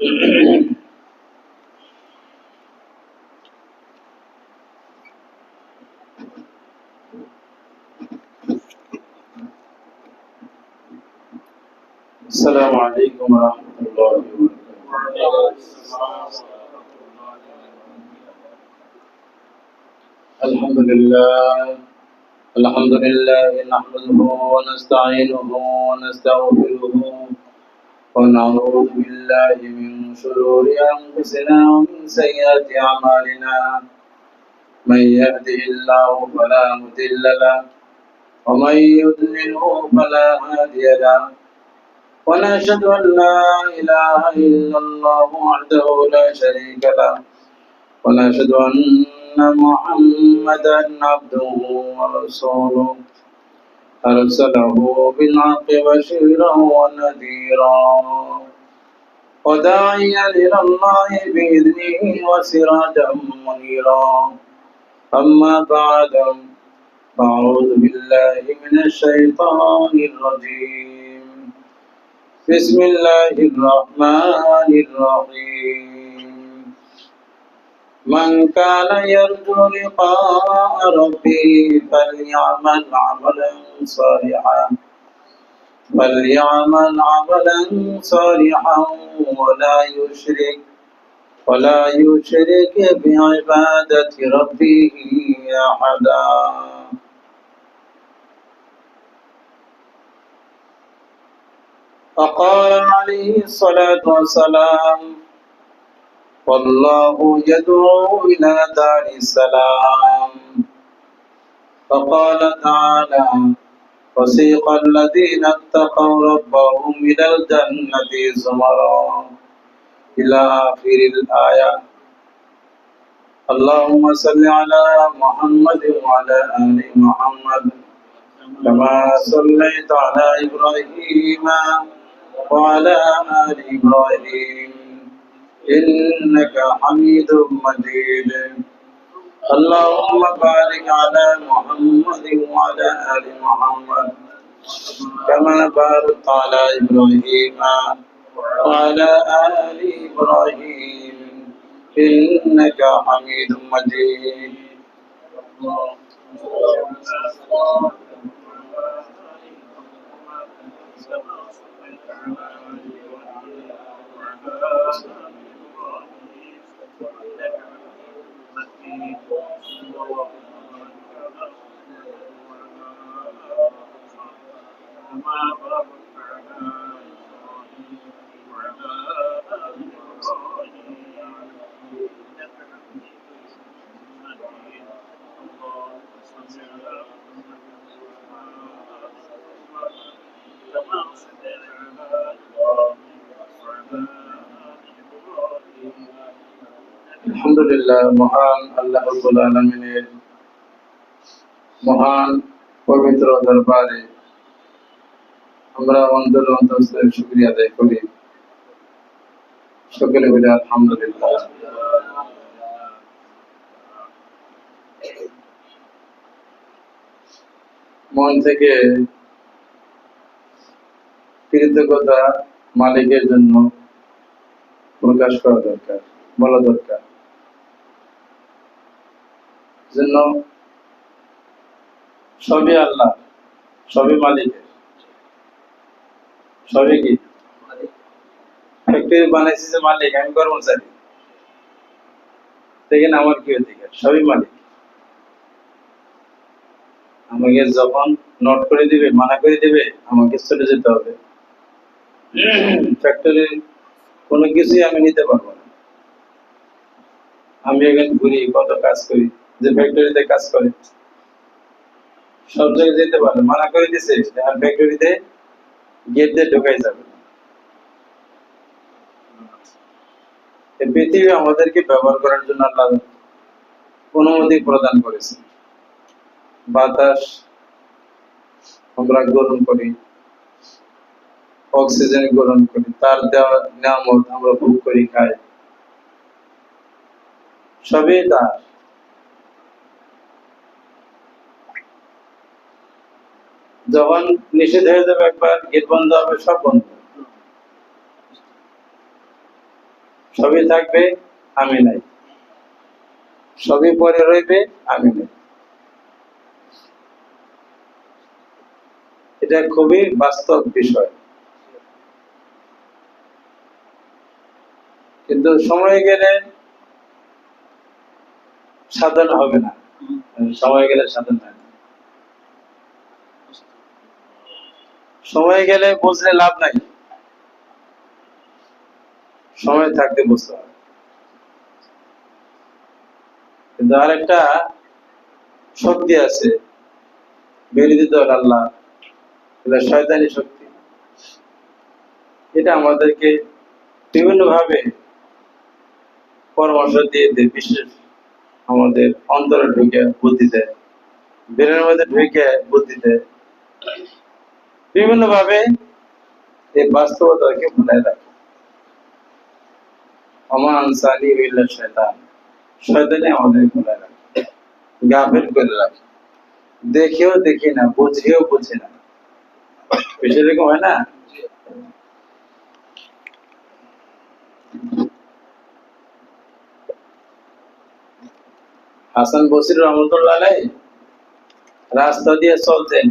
السلام عليكم ورحمة الله وبركاته. الحمد لله نحمده ونستعينه ونستغفره ونعوذ بالله من شرور أنفسنا ومن سيئات أعمالنا من يهده الله فلا مضل له ومن يضلله فلا هادي له ونشهد أن لا إله إلا الله وحده لا شريك له ونشهد أن محمدا عبده ورسوله أرسله بالحق بشيرا ونذيرا وداعيا إلى الله بإذنه وسراجا منيرا أما بعد فأعوذ بالله من الشيطان الرجيم بسم الله الرحمن الرحيم من كان يرجو لقاء ربه فليعمل عملا صالحا ولا يشرك بعبادة ربه أحدا. فقال عليه الصلاة والسلام والله يدعو إلى دار السلام. فقال تعالى وسيق الذين اتقوا ربهم إلى الجنة زمرا إلى آخر الآية. اللهم صل على محمد وعلى آل محمد كما صليت على إبراهيم وعلى آل إبراهيم إنك حميد مجيد. اللهم بارك على محمد وعلى آل محمد كما باركت على إبراهيم وعلى آل إبراهيم إنك حميد مجيد. আলহামদুলিল্লাহ, মহান আল্লাহ রাব্বুল আলামিনের মহান পবিত্র দরবারে আমরা অন্তর অন্তঃস্থলে শুকরিয়া আদায় করি। সকলে বলি আলহামদুলিল্লাহ। মন থেকে কৃতজ্ঞতা মালিকের জন্য প্রকাশ করা দরকার, বলা দরকার। জন্য সবই আল্লাহ, সবই মালিকের, সবই কি ফ্যাক্টরি বানাইছে যে মালিক, আমি কর্মচারী, দেখেন আমার কি অধিকার? সবই মালিক। আমাকে যখন নোট করে দিবে, মানা করে দিবে, আমাকে চলে যেতে হবে। ফ্যাক্টরির কোনো কিছুই আমি নিতে পারবো না। আমি এখানে ঘুরি, কত কাজ করি, যে ফ্যাক্টরিতে কাজ করে সব জায়গায় যেতে পারে, মানা করে দিছে আর ফ্যাক্টরিতে গেট দিয়ে ঢোকাই যাবে। পৃথিবী আমাদেরকে ব্যবহার করার জন্য আল্লাহ অনুমতি প্রদান করেছে। বাতাস আমরা গ্রহণ করি, অক্সিজেন গ্রহণ করি, তার দেওয়া নিয়ামত আমরা ভোগ করি, খাই, সবই তার। যখন নিষেধ হয়ে যাবে, একবার গেট বন্ধ হবে, সব বন্ধ। সবই থাকবে, আমি নাই। সবই পরে রইবে, আমি নাই। এটা খুবই বাস্তব বিষয়। কিন্তু সময় গেলে সাধন হবে না। সময় গেলে সাধন হয় না। সময় গেলে বুঝলে লাভ নাই, সময় থাকতে বুঝতে হবে। কিন্তু আরেকটা শক্তি আছে, বিরোধী দল আল্লাহ, এটা শয়তানি শক্তি। এটা আমাদেরকে বিভিন্ন ভাবে পরামর্শ দিয়ে দেয়, বিশেষ আমাদের অন্তরে ঢুকে বুদ্ধি দেয়, ব্রেনের মধ্যে ঢুকে বুদ্ধি দেয়, বিভিন্ন ভাবে এই বাস্তবতাকে ভুলায় রাখে। আমার সানি হইলে শয়তান, শয়তানি আমাদের ভুলায় রাখে, গাফিল করে রাখে, দেখেও দেখি না, বুঝেও বুঝি না। বিষয় এরকম হয় না? হাসান বসরি রহমতুল্লাহ আলাইহি রাস্তা দিয়ে চলতেন,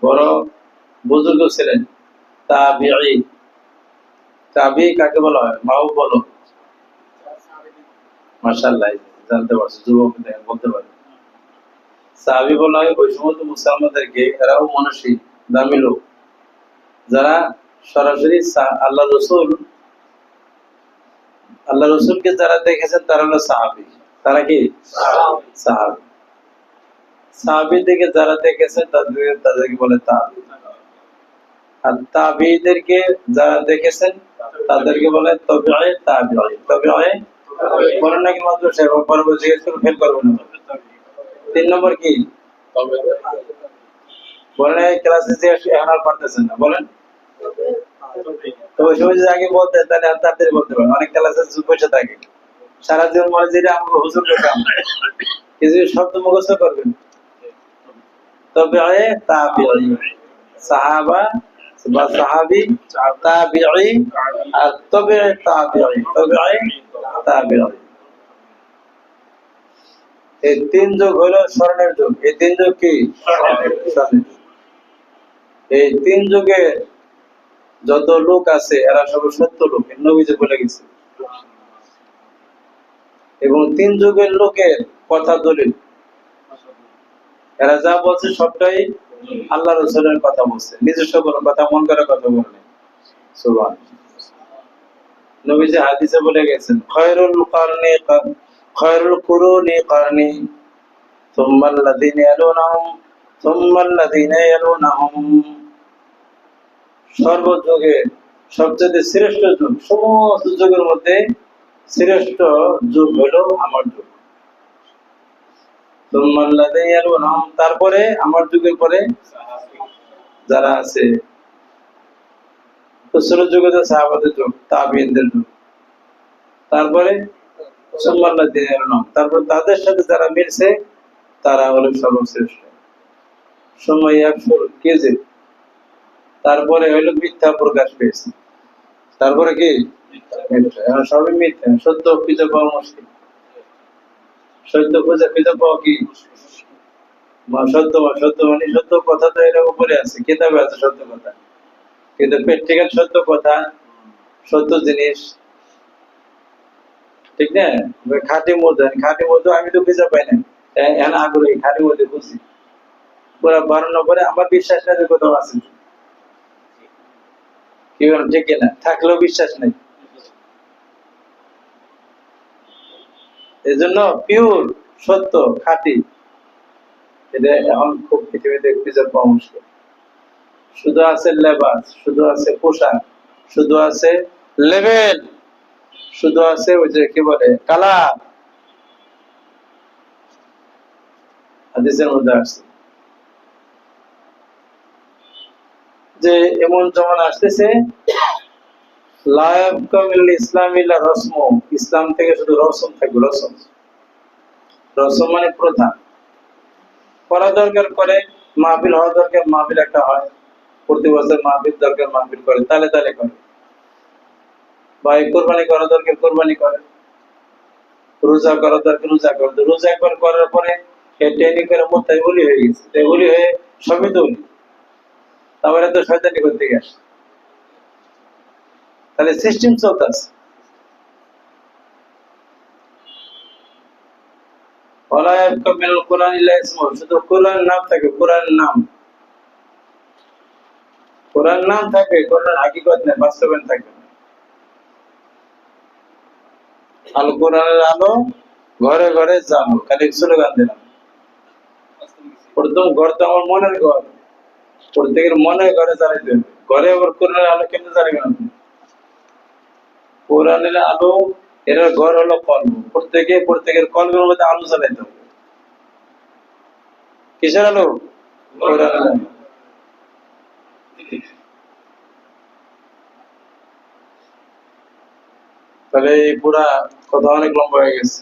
বড় বুজুর্গ ছিলেন, তাবিঈ। তাবিঈ কাকে বলা হয়? মাও বলো। মাশাআল্লাহ, জানতে পারছো, যুবক বলতে পারে। সাহাবী বলা হয় ওই সমস্ত মুসলমানদেরকে, এরাও মনীষী, দামি লোক, যারা সরাসরি আল্লাহ রসুলকে যারা দেখেছেন তারা হলো সাহাবী। তারা কি? সাহাবী। সাহাবী থেকে যারা দেখেছেন তাদেরকে বলে তাবী। আর তাবীদেরকে যারা দেখেছেন তাদেরকে বলে তাবিঈ তাবিঈ। তাবিঈ বলেন নাকি মাত্র সাহেব, পরবর্তী জিজ্ঞেস করে ফেল করবেন না। 3 নম্বর কি বলেন? এই ক্লাসে যে এখন আর পারতেছেন না, বলেন। তো ওই সময় যদি আগে বলতেন তাহলে আর তাড়াতাড়ি বলতে পারেন। অনেক ক্লাসে বসে থাকে সারা জীবন, মনে যেটা আমাকে হুজুর কাম, কিছু শব্দ মুখস্থ করবেন। তবে তাবিঈ, সাহাবা বা সাহাবী, তাবিঈ আর তবে তাবিঈ, তবে তাবিঈ। এই 3 যুগ হলো স্মরণের যুগ। এই 3 যুগ কি? স্মরণের যুগ। এই 3 যুগে যত লোক আছে এরা সব সত্য লোক, নবীজি বলে গেছে। এবং 3 যুগের লোকের কথা দলিল, এরা যা বলছে সবটাই আল্লাহ রাসূলের কথা বলছে, নিজস্ব কোনো কথা, মন করা কথা বলে। সুবহানাল্লাহ। নবীজি হাদিসে বলে গেছেন, খায়রুল কুরুনি কারনি সুম্মা আল্লাযীনা ইয়ালুনাহুম সুম্মা আল্লাযীনা ইয়ালুনাহুম। সর্বযুগে সবচেয়ে শ্রেষ্ঠ যুগ, সমস্ত যুগের মধ্যে শ্রেষ্ঠ যুগ হলো আমার যুগ। সুম্মা আল্লাযীনা ইয়ালুনাহুম, তারপরে আমার যুগের পরে যারা আছে, রাসূলের যুগে তো সাহাবাদের যুগ, তাবিঈনদের যুগ, তারপরে সুম্মা আল্লাযীনা ইয়ালুনাহুম, তারপর তাদের সাথে যারা মিলছে তারা হলো সর্বশ্রেষ্ঠ। সময় একশোর কেজি, তারপরে হইলো মিথ্যা প্রকাশ পেয়েছে, তারপরে কি? এখন সবই মিথ্যা, সত্য খুঁজে পাওয়া মুশকিল। সত্য খুঁজে পাওয়া কি সত্য মানে সত্য কথা তো এর উপরে আছে, কিতাবে আছে সত্য কথা, কিন্তু প্র্যাকটিক্যাল সত্য কথা, সত্য জিনিস, ঠিক না? খাঁটি মধু আমি তো খুঁজে পাই না, এখন আগ্রহী খাঁটি মধু খুঁজি, পুরা বানানোর পরে আমার বিশ্বাস নাই যে কোথাও আছে, কি বলেন ঠিক না? থাকলেও বিশ্বাস নেই। এই জন্য পিওর সত্য খাঁটি এটা এখন খুব পৃথিবীতে খুঁজে পাওয়া মুশকিল। শুধু আছে লেবাস, শুধু আছে পোশাক, শুধু আছে লেভেল, শুধু আছে ওই যে কি বলে কালার। হাদিসের মধ্যে আসছে যে এমন জমানা আসতেছে, লা ইয়াবকা মিনাল ইসলাম ইল্লা রসমু, ইসলাম থেকে শুধু রসম থাকবে। রসম, রসম মানে প্রথা। করা দরকার করে, মাহফিল হওয়া দরকার, মাহফিল একটা হয়, প্রতি বছর মাহফিল দরকার, মাহফিল করে, তালে তালে করে। ভাই কোরবানি করা দরকার কোরবানি করে, রোজা করা দরকার রোজা করে, রোজা একবার করার পরে ট্রেনিং করে মোত্তাই বলি হয়ে গেছে, তাই বলি হয়ে সবই তো বলি, তারপরে তো শয়তানি করতে গেছে। তাহলে সিস্টেম চলতেছে। শুধু কোরআন নাম থাকে, কোরআন নাম, কোরআন নাম থাকে, কোরআন হাকিকত নেই, বাস্তবায়ন থাকে। আল কোরআনের আলো ঘরে ঘরে জানো, খালি স্লোগান দিলাম। প্রথম ঘর তো আমার মনের ঘর, প্রত্যেকের মনে ঘরে জ্বালাইতে হবে। ঘরে আবার কোরআনের আলো কেমনে জ্বালাবেন আপনি? কোরআনের আলো, এর ঘর হলো কলব, প্রত্যেকের কলবের মধ্যে আলো জ্বালাইতে হবে। কিসের আলো? কোরআনের আলো। তাহলে এই পুরা কথা অনেক লম্বা হয়ে গেছে।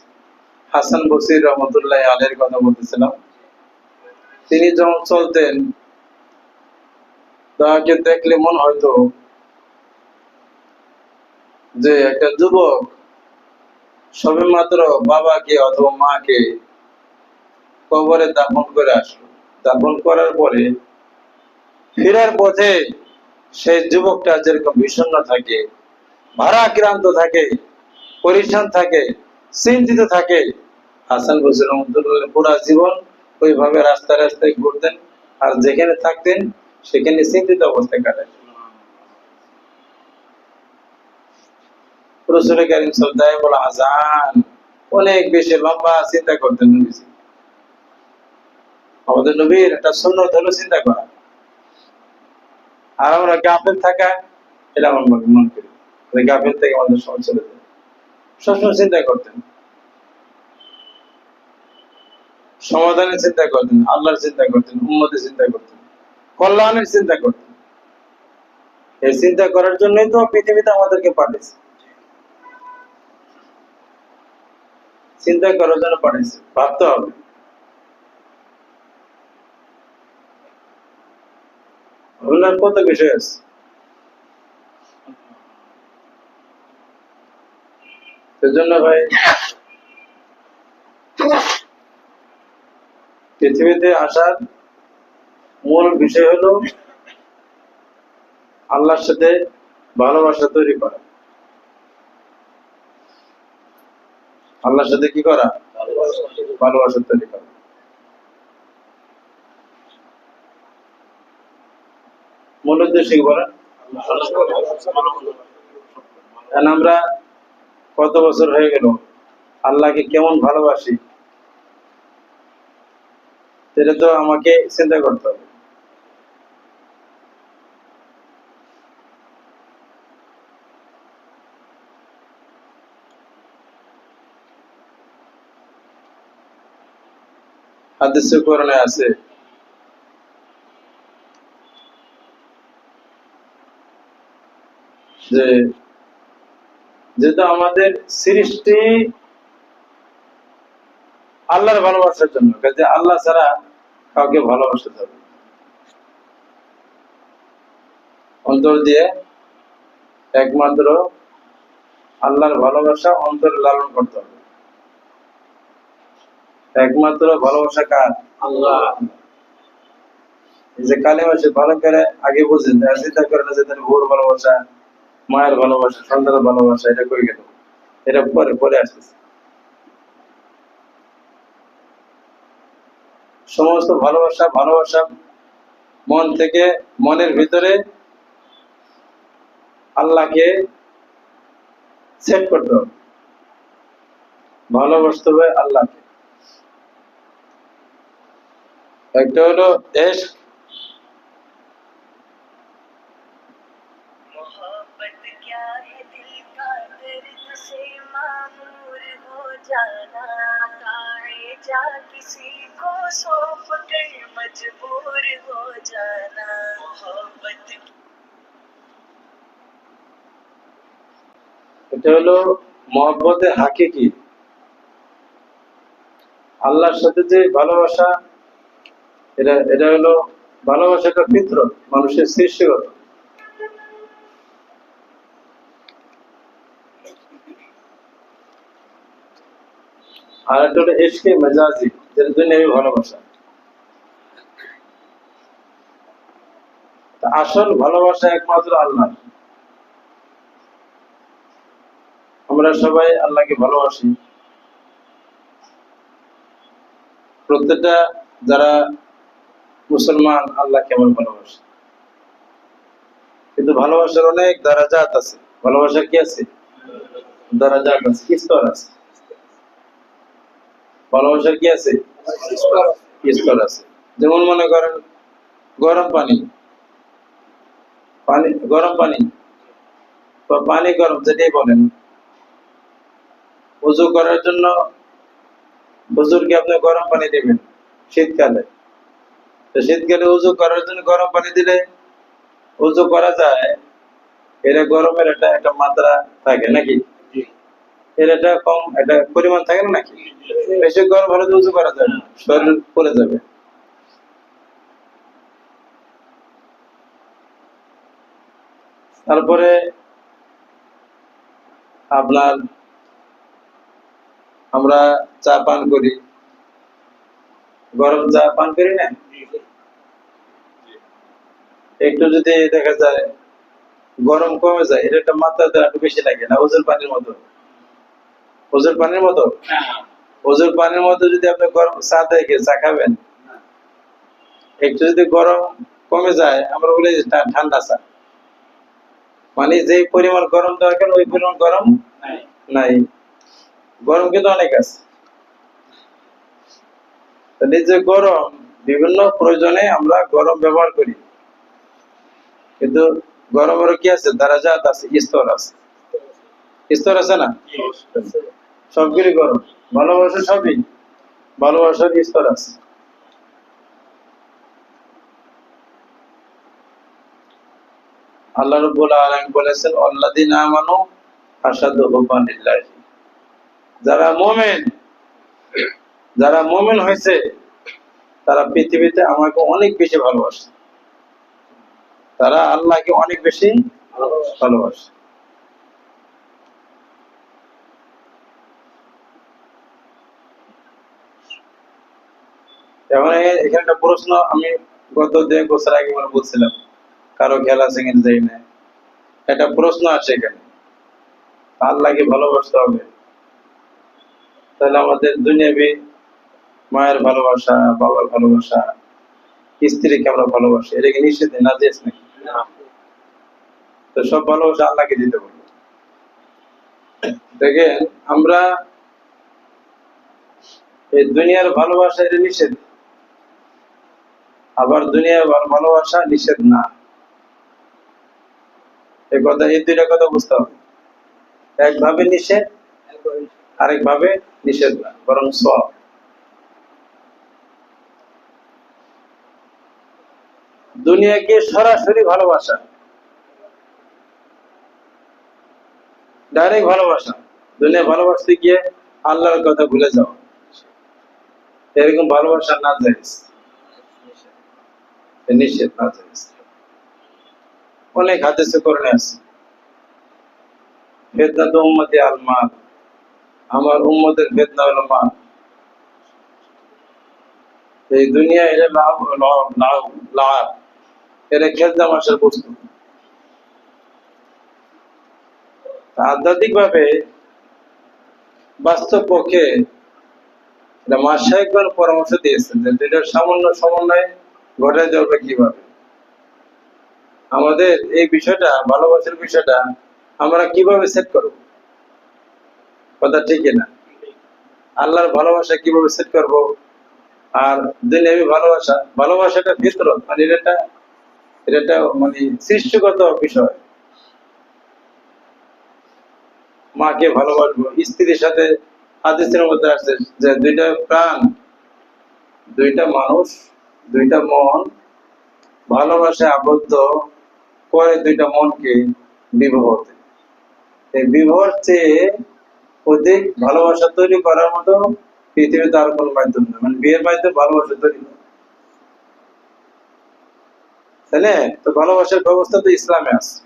হাসান বসির রহমতুল্লাহ আলাইহির কথা বলতেছিলাম। তিনি যখন চলতেন, তাকে দেখলে মনে হয়তো যে একটা যুবক সবে মাত্র বাবাকে অথবা মাকে কবরে দাফন করে আসলো। দাফন করার পরে ফেরার পথে সেই যুবকটা যেরকম বিষণ্ণ থাকে, ভারাক্রান্ত থাকে, পরিশ্রাম থাকে, চিন্তিত থাকে, হাসান বসির রহমতুল্লাহ পুরা জীবন ওইভাবে রাস্তায় রাস্তায় ঘুরতেন, আর যেখানে থাকতেন সেখানে চিন্তিত অবস্থায় কাটাতেন। রাসূল কারীম সাল্লাল্লাহু আলাইহি আযান অনেক বেশি লম্বা চিন্তা করতেন নবীজি। আমাদের নবীর একটা সুন্নাত হলো চিন্তা করা, আর আমরা গাফিল থাকা, এটা আমরা মনে করি গাফিল থেকে আমাদের সময় চলে যায়। সবসময় চিন্তা করতেন, সমাধানের চিন্তা করতেন, আল্লাহর চিন্তা করতেন, উম্মতের চিন্তা করতেন, কল্যাণের চিন্তা করতেন। এই চিন্তা করার জন্যই তো পৃথিবীতে আমাদেরকে পাঠিয়েছে, চিন্তা করার জন্য পাঠিয়েছে। ভাবতে হবে। আল্লাহর কত বিষয় আছে। সেজন্য ভাই পৃথিবীতে আসার মূল বিষয় হলো আল্লাহর সাথে ভালোবাসা তৈরি করা। আল্লাহর সাথে কি করা? ভালোবাসা তৈরি করা। মূল উদ্দেশ্য কি বলেন? আমরা কত বছর হয়ে গেল আল্লাহকে কেমন ভালোবাসি, সেটা তো আমাকে চিন্তা করতে হবে। হাদিসে কোরআনে আছে যে যেহেতু আমাদের সৃষ্টি আল্লাহর ভালোবাসার জন্য, কাজে আল্লাহ ছাড়া কাউকে ভালোবাসা যাবে অন্তর দিয়ে একমাত্র আল্লাহর ভালোবাসা অন্তরে লালন করতে হবে। একমাত্র ভালোবাসা কার? আল্লাহ। এই যে কালেমা সে ভালো করে আগে বুঝেন, চিন্তা করে না যে তার বউর ভালোবাসা, মায়ের ভালোবাসা, সন্তানের ভালোবাসা, এটা কই গেল? এটা পরে পরে আসতেছে। সমস্ত ভালোবাসা ভালোবাসা মন থেকে, মনের ভিতরে আল্লাহকে সেট করতে হবে, ভালোবাসতে হবে আল্লাহকে। একটা হলো দেশ, এটা হলো মহব্বতে হাকিকি, আল্লাহর সাথে যে ভালোবাসা, এটা হলো ভালোবাসাটা ফিতরত, মানুষের সৃষ্টিগত। আর একটা হলো ইশকে মেজাজি, যেটা দুনিয়াবি ভালোবাসা। আসল ভালোবাসা একমাত্র আল্লাহ। আমরা সবাই আল্লাহকে ভালোবাসি। প্রত্যেকটা যারা মুসলমান আল্লাহকে আমার ভালোবাসে, কিন্তু ভালোবাসার অনেক দারাজাত আছে। ভালোবাসার কি আছে? দারাজাত আছে, স্তর আছে। ভালোবাসার কি আছে? স্তর আছে। যেমন মনে করেন গরম পানি, গরম পানি বা পানি গরম যেটাই বলেন, উযু করার জন্য হুজুরকে আপনি গরম পানি দিবেন শীতকালে। তো শীতকালে উযু করার জন্য গরম পানি দিলে উযু করা যায়, এর গরমের একটা মাত্রা থাকে নাকি? এর একটা কম একটা পরিমাণ থাকে না নাকি? বেশি গরম হলে তো উযু করা যাবে না, শরীর পুড়ে যাবে। তারপরে আপনার আমরা চা পান করি, গরম চা পান করি না? একটু যদি দেখা যায় গরম কমে যায়, এটা একটা মাত্রা একটু বেশি লাগে না? ওজোর পানির মতো, ওজোর পানির মতো, ওজোর পানির মতো যদি আপনি গরম চা দেখে চা খাবেন, একটু যদি গরম কমে যায়, আমরা বলি ঠান্ডা চা। মানে যে পরিমাণ গরম দরকার ওই পরিমাণ গরম নাই। গরম কিন্তু অনেক আছে। তাহলে যে গরম, বিভিন্ন প্রয়োজনে আমরা গরম ব্যবহার করি, কিন্তু গরমেরও কি আছে? দারাজাত আছে, স্তর আছে। স্তর আছে না? সবগুলি গরম। ভালোবাসা সবই ভালোবাসার স্তর আছে। আল্লাহ রাব্বুল আলামিন বলেছেন, আল্লাযীনা আমানু আশাদ্দু হুব্বান লিল্লাহ। যারা মুমিন হয়েছে তারা পৃথিবীতে আমাকে অনেক বেশি ভালোবাসে। তারা আল্লাহকে অনেক বেশি ভালোবাসে। এবং এখানে একটা প্রশ্ন আমি গত 2 বছর আগে বলছিলাম, কারো খেয়াল আছে কিনা জানি না। একটা প্রশ্ন আছে এখানে, আল্লাহকে ভালোবাসতে হবে, তাহলে আমাদের দুনিয়াবি মায়ের ভালোবাসা, বাবার ভালোবাসা, স্ত্রীকে আমরা ভালোবাসি, এটা কি নিষেধ না জেস নাকি? তো সব ভালোবাসা আল্লাহকে দিতে বলবো। দেখেন, আমরা এই দুনিয়ার ভালোবাসা এটা নিষেধ, আবার দুনিয়ার ভালোবাসা নিষেধ না। এই দুইটা কথা বুঝতে হবে। একভাবে নিষেধ, আরেকভাবে নিষেধ না, বরং সওয়াব। দুনিয়াকে সরাসরি ভালোবাসা, ডাইরেক্ট ভালোবাসা, দুনিয়া ভালোবাসতে গিয়ে আল্লাহর কথা ভুলে যাও, এরকম ভালোবাসা না জায়েজ, নিষেধ না জায়েজ। অনেক হাদিসে কোরআনে আছে, ফিতনাতু উম্মতি আল মাল, আমার উম্মতের ফিতনা হলো মাল। এই দুনিয়া এটা লাভ লাভ, এটা খেলতামাশার বস্তু। আধ্যাত্মিক ভাবে বাস্তব পক্ষে মাশায়েখগণ পরামর্শ দিয়েছেন যে দুইটার সমন্বয় ঘটায় যাবে কিভাবে। আমাদের এই বিষয়টা, ভালোবাসার বিষয়টা আমরা কিভাবে সেট করব? কথা ঠিক না? আল্লাহর ভালোবাসা কিভাবে সেট করব, আর দুনিয়াবি ভালোবাসাটা ফিতরত, মানে এটা মানে সৃষ্টিগত বিষয়। মাকে ভালোবাসবো, স্ত্রীর সাথে হাদিসের মধ্যে আসছে যে দুইটা প্রাণ, দুইটা মানুষ, দুইটা মন ভালোবাসায় আবদ্ধ করে দুইটা মনকে বিবাহ। এই বিবাহর চেয়ে অধিক ভালোবাসা তৈরি করার মতো পৃথিবীতে আর কোনো মাধ্যম নেই। মানে বিয়ের মাধ্যমে ভালোবাসা তৈরি করে, তাই না? তো ভালোবাসার ব্যবস্থা তো ইসলামে আছে।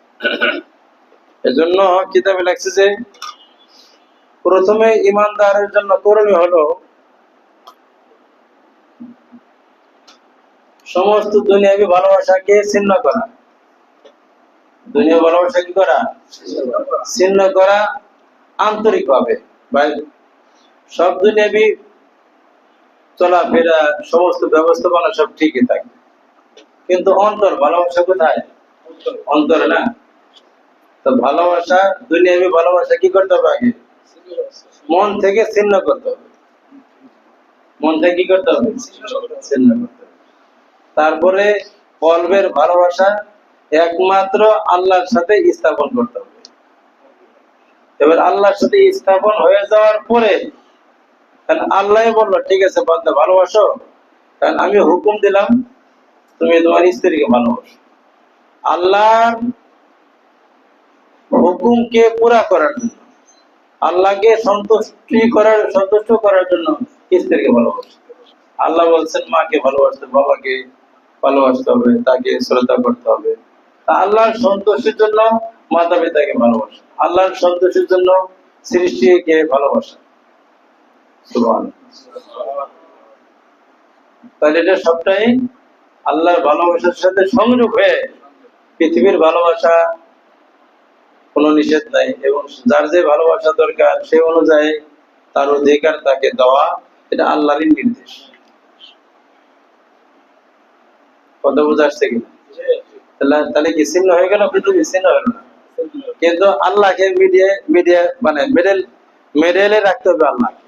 এজন্য কিতাবে লাগছে যে প্রথমে ইমানদারের জন্য করণীয় হলো সমস্ত দুনিয়াবি ভালোবাসাকে ছিন্ন করা। দুনিয়া ভালোবাসা কি করা? ছিন্ন করা আন্তরিক ভাবে। ভাই সব দুনিয়াবি চলাফেরা সমস্ত ব্যবস্থাপনা সব ঠিকই থাকে, কিন্তু অন্তর ভালোবাসা কোথায়? অন্তরে না। তো ভালোবাসা, দুনিয়াবি ভালোবাসা কি করতে হবে? আগে মন থেকে ছিন্ন করতে হবে। মন থেকে কি করতে হবে? ছিন্ন করতে হবে। তারপরে কলবের ভালোবাসা একমাত্র আল্লাহর সাথে স্থাপন করতে হবে। এবার আল্লাহর সাথে স্থাপন হয়ে যাওয়ার পরে আল্লাহ বললো, ঠিক আছে বান্দা ভালোবাসো, কারণ আমি হুকুম দিলাম তুমি তোমার স্ত্রীকে ভালোবাসো। আল্লাহর হুকুমকে পুরা করার জন্য, আল্লাহকে সন্তুষ্ট করার জন্য স্ত্রীকে ভালোবাসো। আল্লাহ বলছেন মাকে ভালোবাসতে, বাবাকে ভালোবাসতে হবে, তাকে শ্রদ্ধা করতে হবে। আল্লাহর সন্তোষের জন্য মাতা পিতাকে ভালোবাসা, আল্লাহর সন্তোষের জন্য সৃষ্টিকে ভালোবাসা। তাহলে এটা সবটাই আল্লাহর ভালোবাসার সাথে সংযোগ হয়ে পৃথিবীর ভালোবাসা কোনো নিষেধ নাই, এবং যার যে ভালোবাসা দরকার সে অনুযায়ী তার অধিকার তাকে দেওয়া, এটা আল্লাহরই নির্দেশ। কথা বোঝা আসছে কিনা? তাহলে কি ছিন্ন হয়ে গেল? পৃথিবী ছিন্ন হলো না, কিন্তু আল্লাহকে মানে মেডেলে রাখতে হবে। আল্লাহকে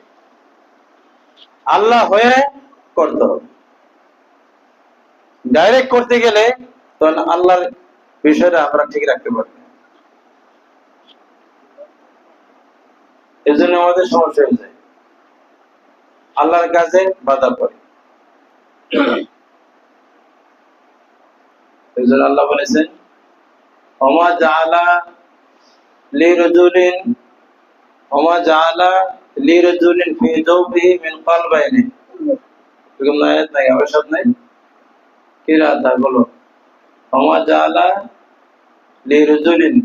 আল্লাহ হয়ে করতে হবে। ডাইরেক্ট করতে গেলে তখন আল্লাহর বিষয়টা আমরা ঠিক রাখতে পারবো, এই জন্য আমাদের সমস্যা হয়ে যায়, আল্লাহর কাছে বাধা পড়ে। এই জন্য আল্লাহ বলেছেন, ওমা জাআলা লিরাজুলিন ফি যাওফিহি মিন কলবাইনি। এরকম আয়াত নাই, আমার সব নাই, কি রাত বলো? ওমা জাআলা লিরাজুলিন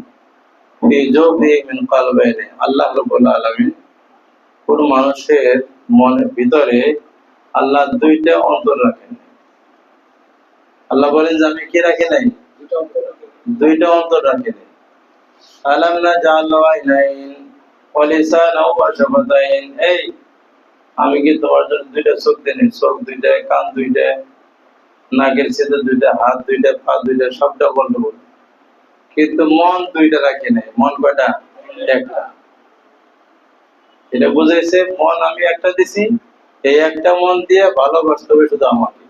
ফি যাওফিহি মিন কলবাইনি। আল্লাহ রাব্বুল আলামিন কোন মানুষের মনের ভিতরে আল্লাহ দুইটা অন্তর রাখেন। আল্লাহ বলেন যে আমি কি রাখি নাই? দুইটা অন্তর রাখি নাই। আলাম নাজআল আইনাইন ওয়া লিসানাও ওয়া শাফাতাইন। এই আমি কি তোমার জন্য দুইটা চোখ দেইনি? চোখ দুইটা, কান দুইটা, নাকের ছিদ্র দুইটা, হাত দুইটা, পা দুইটা, সবটা বলতে বল, কিন্তু মন দুইটা রাখি নাই। মন কয়টা? একটা। এটা বুঝাইছে মন আমি একটা দিছি, এই একটা মন দিয়ে ভালোবাসতে হবে শুধু আমাকে,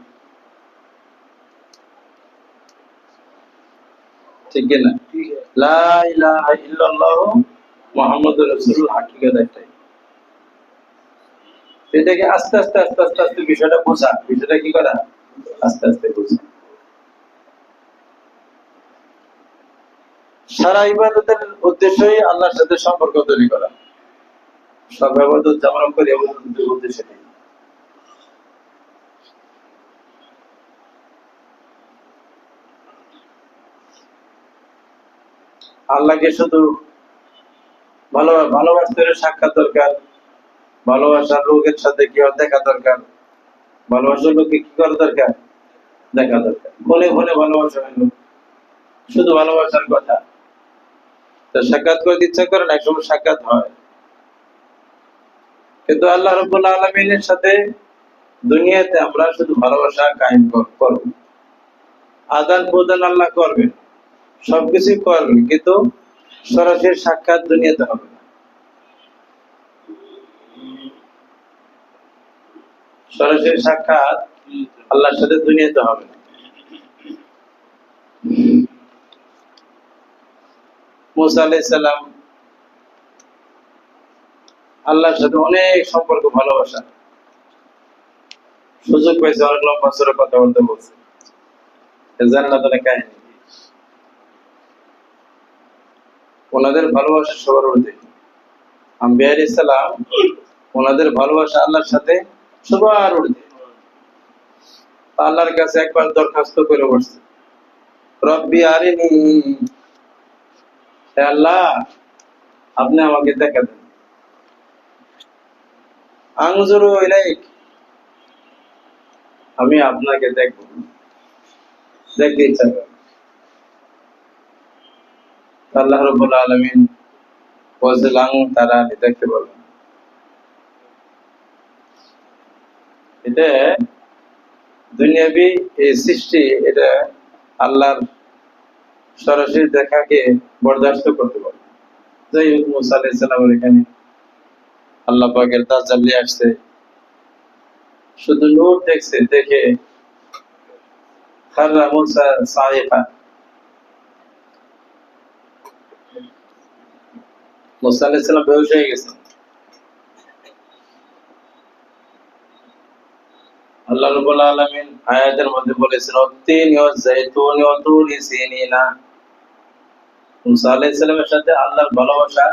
ঠিক না? লা ইলাহা ইল্লাল্লাহু মুহাম্মাদুর রাসূলুল্লাহ, হাকিকত এটাই। এটাকে আস্তে আস্তে আস্তে আস্তে আস্তে বিষয়টা বোঝা, বিষয়টা কি করা? আস্তে আস্তে বোঝা। সারা ইবাদতের উদ্দেশ্যই আল্লাহর সাথে সম্পর্ক তৈরি করা। সব ইবাদত যেমন করি, ইবাদতের উদ্দেশ্য কি? আল্লাহকে শুধু ভালোবাসতে হলে সাক্ষাৎ দরকার, ভালোবাসার লোকের সাথে কি দেখা দরকার, ভালোবাসার লোককে কি করা দরকার? দেখা দরকার। ফোনে ফোনে ভালোবাসা হইল, শুধু ভালোবাসার কথা, তো সাক্ষাৎ করতে ইচ্ছা করে না, একসময় সাক্ষাৎ হয়। কিন্তু আল্লাহ রাব্বুল আলামিনের সাথে দুনিয়াতে আমরা শুধু ভালোবাসা কায়েম করব। আদান প্রদান আল্লাহ করবেন, সবকিছু করবেন, কিন্তু সরাসরি সাক্ষাৎ দুনিয়াতে হবে না। সরাসরি সাক্ষাৎ আল্লাহর সাথে দুনিয়াতে হবে না। মুসা আলাইহিস সালাম আল্লাহর সাথে অনেক সম্পর্ক, ভালোবাসা, সুযোগ পাইছে, অনেক লম্বা সূরা কথা বলতে বলছে, জান্নাতের কাহিনী। ওনাদের ভালোবাসা সবার ঊর্ধ্বে। আম্বিয়া আলাইহিস সালাম ওনাদের ভালোবাসা আল্লাহর সাথে সবার ঊর্ধ্বে। আল্লাহর কাছে একবার দরখাস্ত করে বসছে, রব্বি আরিনি, হে আল্লাহ আপনি আমাকে দেখা দেন। আনজুরু ইলাইক, আমি আপনাকে দেখব, দেখতে ইচ্ছা করে। আল্লাহ রাব্বুল আলামিন বলছিলেন তারা দেখতে পারবেন। এটা দুনিয়াবি এই সৃষ্টি, এটা আল্লাহর সরাসরি দেখাকে বরদাস্ত করতে পারে। যাই হোক, মুসা আলাইহিস সালামের এখানে আল্লাহ পাকের তাজাল্লি আসছে, শুধু নূর দেখছে, দেখে খাররা মুসা সাইফা, মুসা আলাইহিস সালাম বেহুশ হয়ে গেছে। আল্লাহ রাব্বুল আলামিন আয়াতের মধ্যে বলেছেন অত্তিনি ওয়াজ যাইতুনি ওয়া তুরি সিনিনা। মুসা আলাইহিস সালামের সাথে আল্লাহর ভালোবাসা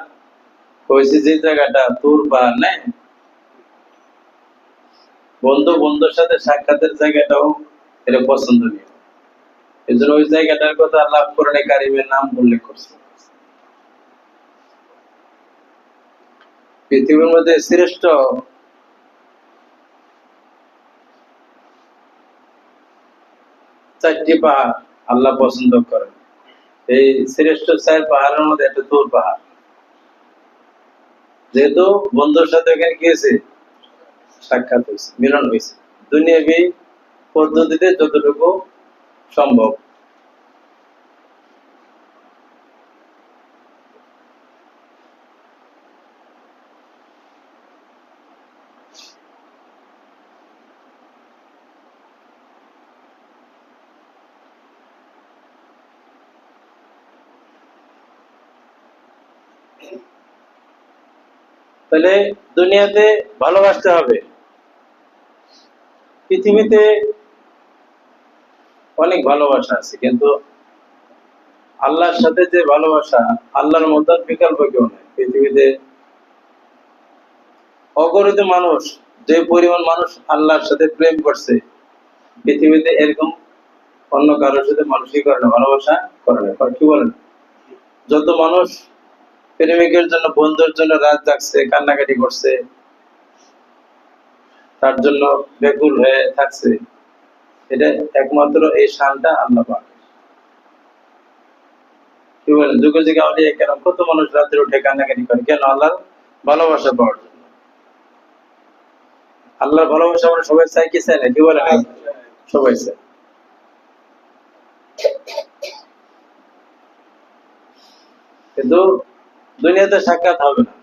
হয়েছে যে জায়গাটা তুর পাহাড়, নাই বন্ধু বন্ধুর সাথে সাক্ষাতের জায়গাটাও এটা পছন্দনীয়। এই জন্য ওই জায়গাটার কথা আল্লাহ কোরআনে কারিমের নাম উল্লেখ করছে। পৃথিবীর মধ্যে শ্রেষ্ঠ চারটি পাহাড় আল্লাহ পছন্দ করেন। এই শ্রেষ্ঠ চার পাহাড়ের মধ্যে একটা তুর পাহাড়। যেহেতু বন্ধুর সাথে এখানে কি হয়েছে, সাক্ষাৎ হয়েছে, মিলন হয়েছে দুনিয়াবি পদ্ধতিতে যতটুকু সম্ভব। তাহলে দুনিয়াতে ভালোবাসতে হবে। পৃথিবীতে অনেক ভালোবাসা আছে, কিন্তু আল্লাহর সাথে যে ভালোবাসা, আল্লাহর মতো বিকল্প কেউ নেই পৃথিবীতে। অগণিত মানুষ, যে পরিমাণ মানুষ আল্লাহর সাথে প্রেম করছে, পৃথিবীতে এরকম অন্য কারোর সাথে মানুষই করে না, ভালোবাসা করে না। কি বলেন? যত মানুষ প্রেমিকের জন্য, বন্ধুর জন্য রাত জাগছে, কান্নাকাটি করছে, তার জন্য ব্যাকুল হয়ে থাকছে, এটা একমাত্র এই শানটা আল্লাহ পাক। কি বলেন? যুগে যুগে আউলিয়া কেরাম কত মানুষ রাত্রে উঠে কান্নাকাটি করে, কেন? আল্লাহর ভালোবাসা পাওয়ার জন্য। আল্লাহর ভালোবাসা আমরা সবাই চাই কি চাই না? কি বলেন? সবাই চাই। কিন্তু দুনিয়াতে সাক্ষাৎ হবে না।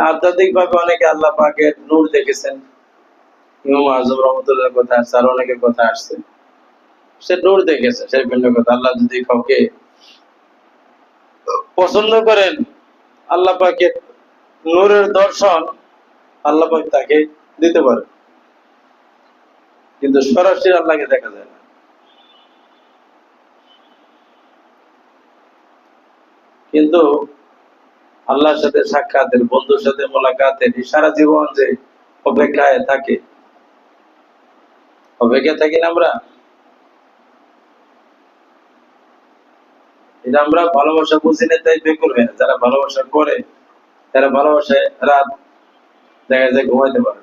আধ্যাত্মিক ভাবে অনেকে আল্লাহ পাকের নূর দেখেছেন। ইমাম আযম রাহমাতুল্লাহর কথা আসছে, আর অনেকের কথা আসছে, সে নূর দেখেছে, সেই ভিন্ন কথা। আল্লাহ যদি কাউকে পছন্দ করেন, আল্লাহ পাকের নূরের দর্শন আল্লাহ পাক তাকে দিতে পারে, কিন্তু সরাসরি আল্লাহকে দেখা যায় না। কিন্তু আল্লাহর সাথে সাক্ষাতের, বন্ধুর সাথে মোলাকাতের সারা জীবন যে অপেক্ষায় থাকে, অপেক্ষায় থাকি না আমরা, এটা আমরা ভালোবাসা বুঝি না, তাই বেকুল হয় না। যারা ভালোবাসা করে, তারা ভালোবাসায় রাত দেখা যায় ঘুমাইতে পারে।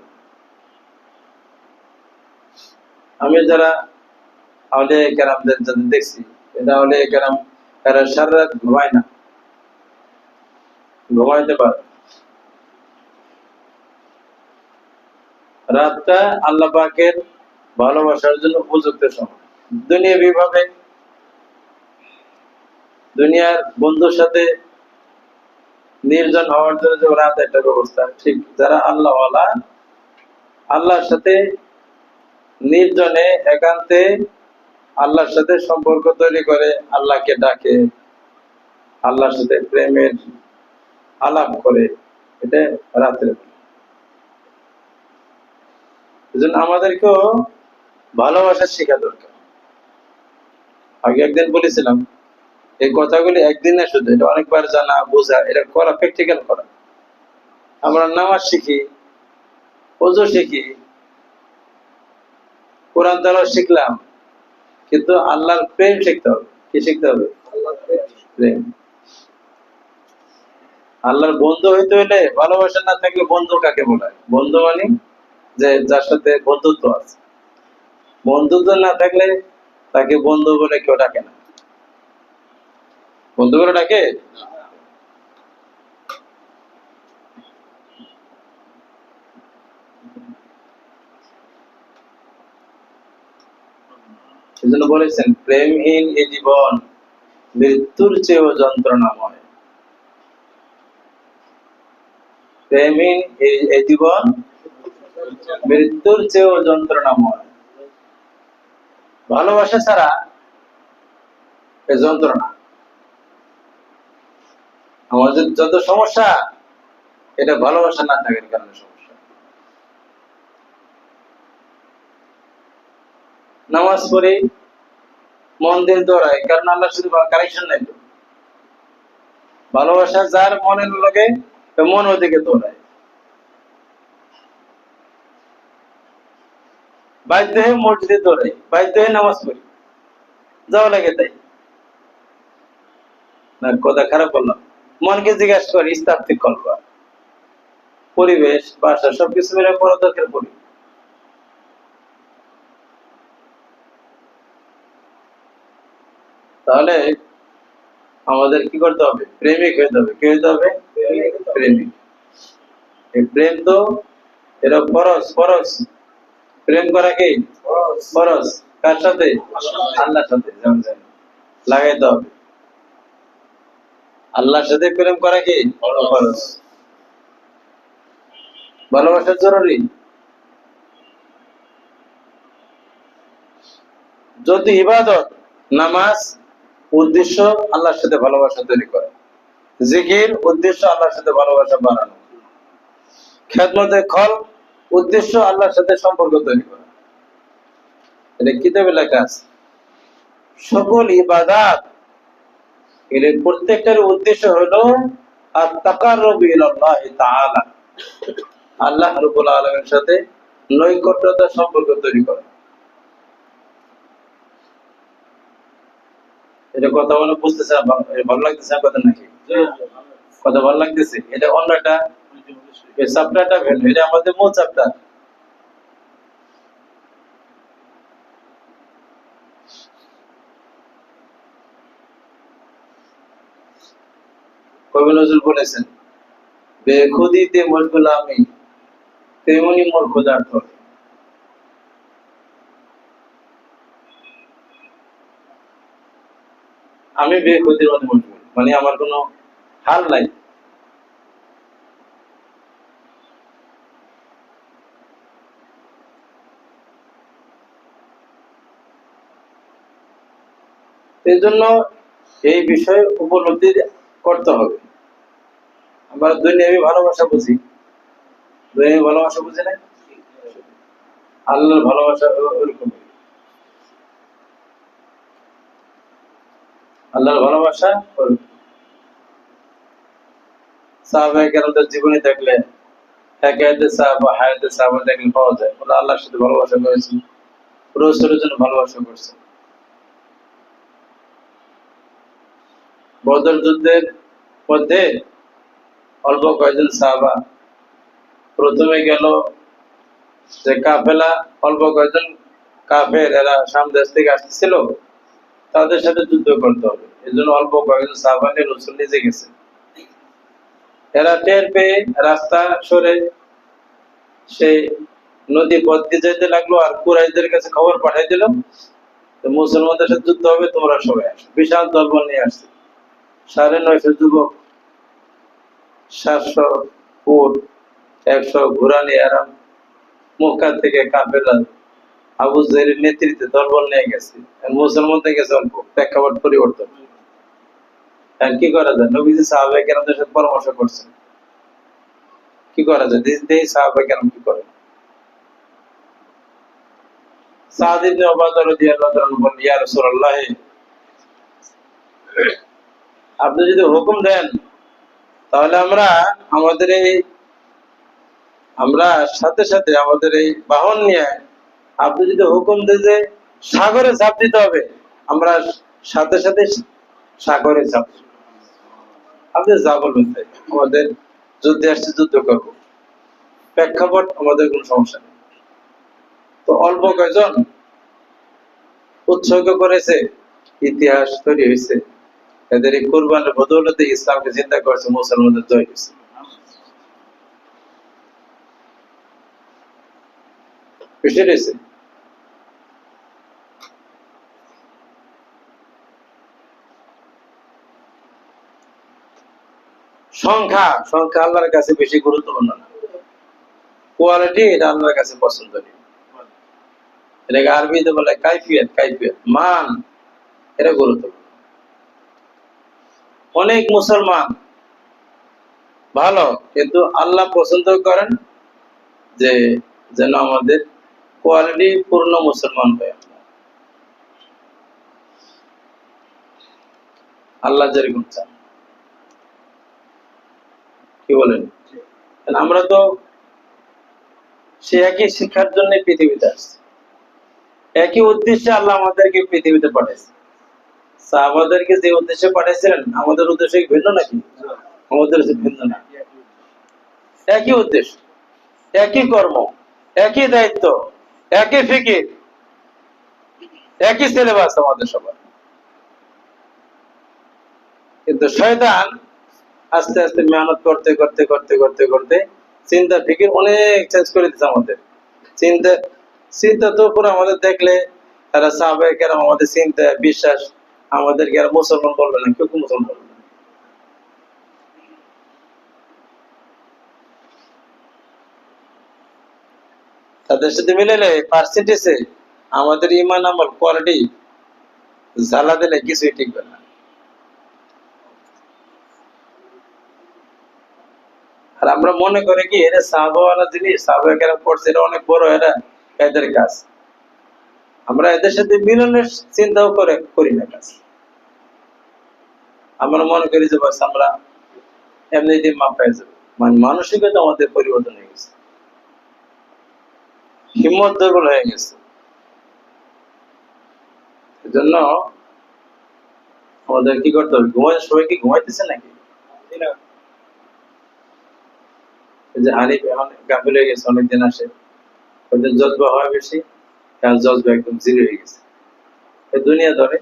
আমি যারা আউলিয়া কেরামদের যাদের দেখছি, এটা আউলিয়া কেরাম তারা সারা রাত ঘুমায় না, ঘুমাইতে পারে। রাতটা আল্লাহ পাকের ভালোবাসার জন্য উপযুক্ত সময়। দুনিয়াবি ভাবে দুনিয়ার বন্ধুর সাথে নির্জন হওয়ার জন্য যে রাত একটা ব্যবস্থা, ঠিক যারা আল্লাহওয়ালা, আল্লাহর সাথে নির্জনে একান্তে আল্লাহর সাথে সম্পর্ক তৈরি করে, আল্লাহকে ডাকে, আল্লাহর সাথে প্রেমের আলাপ করে, এটা রাত্রে। এজন্য আমাদেরকেও ভালোবাসা শেখা দরকার। আগে একদিন বলেছিলাম, এই কথাগুলি একদিন না, শুধু এটা অনেকবার জানা, বোঝা, এটা করা, প্র্যাকটিক্যাল করা। আমরা নামাজ শিখি, ওযু শিখি, কোরআন তেলাওয়াত শিখলাম, কিন্তু আল্লাহর প্রেম শিখতে হবে। কি শিখতে হবে? প্রেম। আল্লাহর বন্ধু হইতে হইলে ভালোবাসা না থাকলে বন্ধু কাকে বলে? বন্ধু মানে যে যার সাথে বন্ধুত্ব আছে। বন্ধুত্ব না থাকলে তাকে বন্ধু বলে কেউ ডাকে না। বন্ধু বলে ডাকে? সেজন্য বলেছেন, প্রেমহীন এই জীবন মৃত্যুর চেয়েও যন্ত্রণাময়। প্রেমহীন এই জীবন মৃত্যুর চেয়েও যন্ত্রণাময়। ভালোবাসা ছাড়া এই যন্ত্রণা। আমাদের যত সমস্যা, এটা ভালোবাসা না থাকার কারণে সমস্যা। নামাজ পড়ি, মন দিন দৌড়ায়, কারণ আল্লাহ শুধু কালেকশন নাই। ভালোবাসা যার মনের লাগে মন ওদিকে দৌড়ায়। বাধ্য হয়ে মসজিদে দৌড়াই, বাধ্য হয়ে নামাজ পড়ি, যাওয়া লাগে তাই না। কথা খারাপ বললাম? মনকে জিজ্ঞাসা করি, ইস্তাফতি কলবা, পরিবেশ, বাসা সবকিছু মিলে পড়া দরকার পড়ি। তাহলে আমাদের কি করতে হবে? প্রেমিক হইতে হবে। কি হইতে হবে? প্রেমিক। এই প্রেম তো এটা ফরজ। ফরজ প্রেম করা কি ফরজ? কার সাথে? আল্লাহর সাথে। লাগাইতে হবে। আল্লাহর সাথে প্রেম করা কি ফরজ? ভালোবাসা জরুরি। যদি ইবাদত, নামাজ উদ্দেশ্য আল্লাহর সাথে ভালোবাসা তৈরি করে, জিকির উদ্দেশ্য আল্লাহর সাথে ভালোবাসা বাড়ানো, খেদমতে খল উদ্দেশ্য আল্লাহর সাথে সম্পর্ক তৈরি করা, এটা কিতাবে লেখা আছে। সকল ইবাদত এর প্রত্যেকটার উদ্দেশ্য হলো আত-তাকাররুব ইলাল্লাহি তাআলা, আল্লাহ রাব্বুল আলামিনের সাথে নৈকট্যতার সম্পর্ক তৈরি করা। এটা কথা বলে বুঝতেছে? ভালো লাগতেছে কথা নাকি? কথা ভালো লাগতেছে? এটা অন্য একটা চ্যাপ্টারটা ভিন্ন, এটা আমাদের মূল চ্যাপ্টার। কবি নজরুল বলেছেন, বেখুদিতে মশগুল আমি, তেমনি মোর খোদার ধরে। আমি বেখুদির মধ্যে মশগুল, মানে আমার কোনো হাল নাই। এই জন্য এই বিষয়ে উপলব্ধি করতে হবে। আমরা দুনিয়াবি ভালোবাসা বুঝি, দুনিয়াবি ভালোবাসা বুঝি না। আল্লাহর ভালোবাসা ওরকম। আল্লাহর ভালোবাসা সাহাবায়ে কেরামদের জীবনী দেখলে, হেকায়েতে সাহাবা, হায়াতে সাহাবা দেখলে পাওয়া যায়। ওরা আল্লাহর সাথে ভালোবাসা করেছেন, রাসূলের জন্য ভালোবাসা করছেন। বদর যুদ্ধের মধ্যে অল্প কয়েকজন সাহাবা প্রথমে গেল, যে কাফেলা, অল্প কয়েকজন কাফের, এরা শাম দেশ থেকে আসতেছিল, তাদের সাথে যুদ্ধ করতে হবে। এই জন্য অল্প কয়েকজন সাহাবা নিয়ে রাসূল নিজে গেছে। এরা টের পেয়ে রাস্তা সরে সেই নদী পথ দিয়ে যেতে লাগলো, আর কুরাইশদের কাছে খবর পাঠাই দিল, মুসলমানদের সাথে যুদ্ধ হবে, তোমরা সবাই আসো। বিশাল দলবল নিয়ে আসছে, 950 যুবক, 700 উট, 100 ঘোড়া নিয়ে এরা মক্কা থেকে কাফেলা আবু জাহেলের নেতৃত্বে দলবল নিয়ে গেছে। মুসলমানদের গেছে অল্প, প্রেক্ষাপট পরিবর্তন। কি করা যায়? নবীজি সাহাবায়ে কেরামদের সাথে পরামর্শ করছেন, কি করা যায়? দেখি সাহাবায়ে কেরাম কি করে। সাদ ইবনে উবাদা রাদিয়াল্লাহু তাআলা বলেন, ইয়া রাসূলুল্লাহ, আপনি যদি হুকুম দেন তাহলে আমরা সাথে সাথে আমাদের এই বাহন নিয়ে, আপনি যদি হুকুম দেন যে সাগরে ঝাঁপ দিতে হবে, আমরা সাথে সাথে সাগরে ঝাঁপ। আপনি যা বলবেন তাই, আমাদের যুদ্ধে আসছে, যুদ্ধ করবো, প্রেক্ষাপট আমাদের কোনো সমস্যা নেই। তো অল্প কয়জন উৎসর্গ করেছে, ইতিহাস তৈরি হয়েছে, এদের এই কোরবানের বদৌলতে ইসলামকে চিন্তা করছে, মুসলমানদের জয় হয়েছে। বুঝতে পেরেছে? সংখ্যা সংখ্যা আল্লাহর কাছে বেশি গুরুত্বপূর্ণ না, কোয়ালিটি এটা আল্লাহর কাছে পছন্দনীয়। এটাকে আরবিতে বলে কাইফিয়ত, কাইফিয়ত মান, এটা গুরুত্বপূর্ণ। অনেক মুসলমান ভালো, কিন্তু আল্লাহ পছন্দ করেন যে যেন আমাদের কোয়ালিটি পূর্ণ মুসলমান হয়। আল্লাহ যেরকম চান, কি বলেন? আমরা তো সে একই শিক্ষার জন্য পৃথিবীতে আসছি, একই উদ্দেশ্যে আল্লাহ আমাদেরকে পৃথিবীতে পাঠাইছে। সাহাবাদেরকে যে উদ্দেশ্যে পাঠাইছিলেন, আমাদের উদ্দেশ্য কি ভিন্ন নাকি? আমাদের ভিন্ন না, একই উদ্দেশ্য, একই কর্ম, একই দায়িত্ব, একই ফিকির, একই সিলেবাস আমাদের সবার। কিন্তু শয়তান আস্তে আস্তে মেহনত করতে করতে করতে করতে করতে চিন্তা ফিকির অনেক চেঞ্জ করে দিচ্ছে আমাদের। চিন্তা চিন্তা তো পুরো আমাদের দেখলে তারা সাহাবায়ে কেরাম, আমাদের চিন্তা বিশ্বাস, আমাদেরকে আর মুসলমান বলবে না, কেউ মুসলমান বলবে না। তাদের সাথে মিলালে পার্সেন্টেজে আমাদের ইমান আমল কোয়ালিটি জ্বালা দিলে কিছুই টিকবে না। আর আমরা মনে করি কি এরা সাহাবাওয়ালা জিনিস, সাহাবায়ে কেরাম পড়ছে, এটা অনেক বড়, এরা এদের কাজ। আমরা এদের সাথে মিলনের চিন্তাও করি না কাজ। আমরা মনে করি যে বাস আমরা এমনিতে মাপ পেয়ে যাবো, মানে মানসিকতা আমাদের পরিবর্তন হয়ে গেছে, হিম্মত দুর্বল হয়ে গেছে। এজন্য আমাদের কি করতে হবে? সবাই কি ঘুমাইতেছে নাকি? যে হানিফ এখন গাফিল হয়ে গেছে, অনেকদিন আসে, ওদের জজবা হয় বেশি, তার জজবা একদম জিরো হয়ে গেছে। দুনিয়া ধরে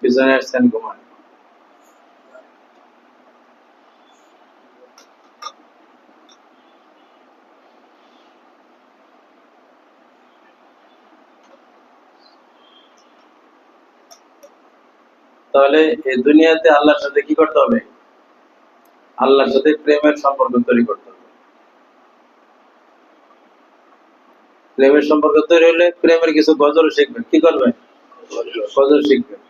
পিছনে আসছেন, ঘুমান। তাহলে এই দুনিয়াতে আল্লাহর সাথে কি করতে হবে? আল্লাহর সাথে প্রেমের সম্পর্ক তৈরি করতে হবে। প্রেমের সম্পর্ক তৈরি হলে প্রেমের কিছু গজল শিখবেন। কি করবেন? গজল শিখবেন।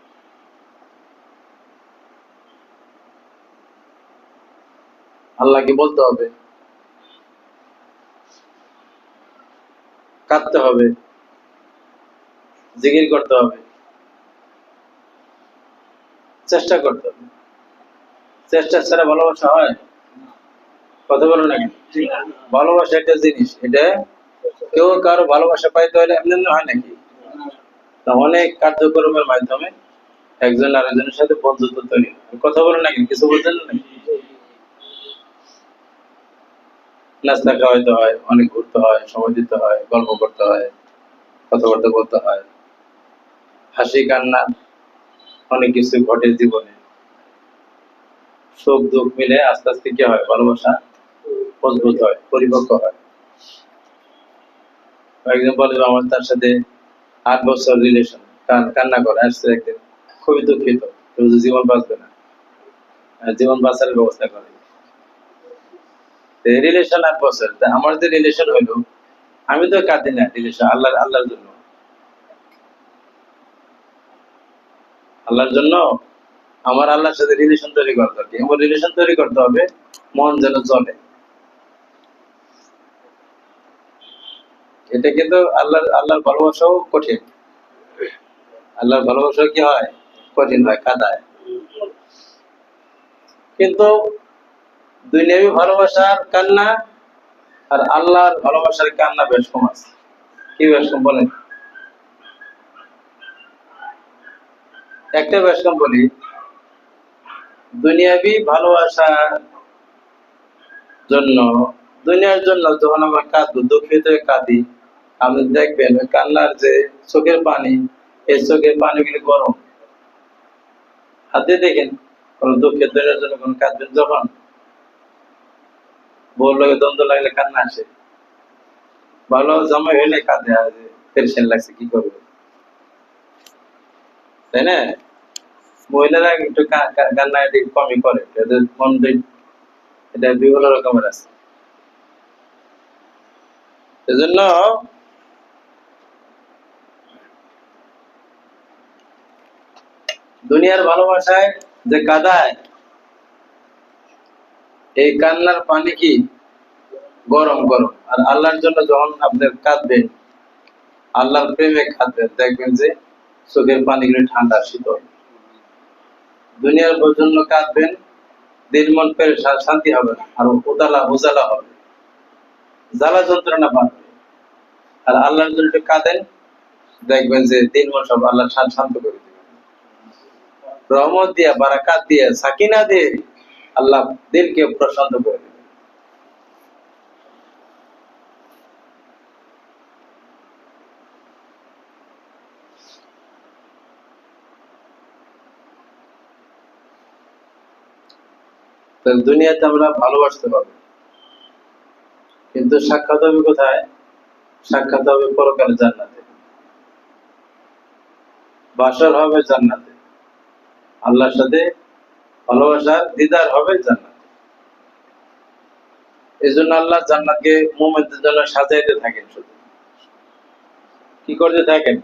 আল্লাহকে বলতে হবে, কাঁদতে হবে, জিকির করতে হবে, চেষ্টা করতে হবে। চেষ্টা ছাড়া ভালোবাসা হয়? কথা বলো নাকি? ভালোবাসা একটা জিনিস, এটা কেউ কারো ভালোবাসা পাইতে হলে এমনি এমনি হয় নাকি? অনেক কার্যক্রমের মাধ্যমে একজন আরেকজনের সাথে বন্ধুত্ব তৈরি হয়। কথা বলো নাকি? কিছু বলছেন নাকি? নাস্তা খাওয়াইতে হয়, অনেক ঘুরতে হয়, সময় দিতে হয়, গল্প করতে হয়, কথাবার্তা বলতে হয়, হাসি কান্না অনেক কিছু ঘটে জীবনে। সুখ দুঃখ মিলে আস্তে আস্তে কি হয়? ভালোবাসা মজবুত হয়, পরিপক্ক হয়। একজন বলে আমার তার সাথে 8 বছর রিলেশন, কান্না করে আসছে একদিন, খুবই দুঃখিত, জীবন বাঁচবে না, জীবন বাঁচার ব্যবস্থা করে। রিলেশন 8 বছর, আমার যে রিলেশন হইলো, আমি তো কাঁদি না, রিলেশন আল্লাহর জন্য, আল্লাহর জন্য আমার আল্লাহর সাথে রিলেশন তৈরি করতে হবে। এমন রিলেশন তৈরি করতে হবে মন যেন চলে। এটা কিন্তু আল্লাহর ভালোবাসাও কঠিন। আল্লাহর ভালোবাসা কি হয়? কঠিন হয়, কাদায়। কিন্তু দুনিয়াবি ভালোবাসার কান্না আর আল্লাহর ভালোবাসার কান্না বেশ কম আছে। কি বেশ কম বলেন? একটা বেশ কম বলি, দুনিয়াবি ভালোবাসার জন্য, দুনিয়ার জন্য যখন আমরা কাঁদবো, দুঃখিত হয়ে কাঁদি, আপনি দেখবেন ওই কান্নার যে চোখের পানি, এই চোখের পানিগুলি গরম। হাতে দেখেন কোন দুঃখের দিনের জন্য কোন কাঁদবেন, যখন বউর লগে দ্বন্দ্ব লাগলে কান্না আসে, ভালো জামাই হইলে কাঁদে, আর টেনশন লাগছে কি করবে, তাই না? মহিলারা একটু কান্না একটু কমই করে, এদের মন এটা বিভিন্ন রকমের আছে। এজন্য দুনিয়ার ভালোবাসায় যে কাঁদায়, এই কান্নার পানি কি গরম গরম। আর আল্লাহর জন্য যখন আপনি কাঁদবেন, আল্লাহর প্রেমে কাঁদবেন, দেখবেন যে চোখের পানিগুলি ঠান্ডা শীতল। দুনিয়ার জন্য কাঁদবেন, দিল মন পেরেশান, শান্তি হবে না, আর উজালা হবে, জ্বালা যন্ত্রণা বাড়বে। আর আল্লাহর জন্য একটু কাঁদেন, দেখবেন যে দিন মন সব আল্লাহ শান্ত করে দিবেন, রহমত দিয়া, বারাকাত দিয়ে, সাকিনা দিয়ে আল্লাহ দিলকে প্রশান্ত করে দিবেন। দুনিয়াতে আমরা ভালোবাসতে পারবো, কিন্তু সাক্ষাৎ হবে কোথায়? সাক্ষাৎ হবে পরকালে জান্নাতে, বাসর হবে জান্নাতে, আল্লাহর সাথে ভালোবাসার দিদার হবে জান্নাতে। এই জন্য আল্লাহ জান্নাতকে মুমিনদের জন্য সাজাইতে থাকেন, শুধু কি করতে থাকেন?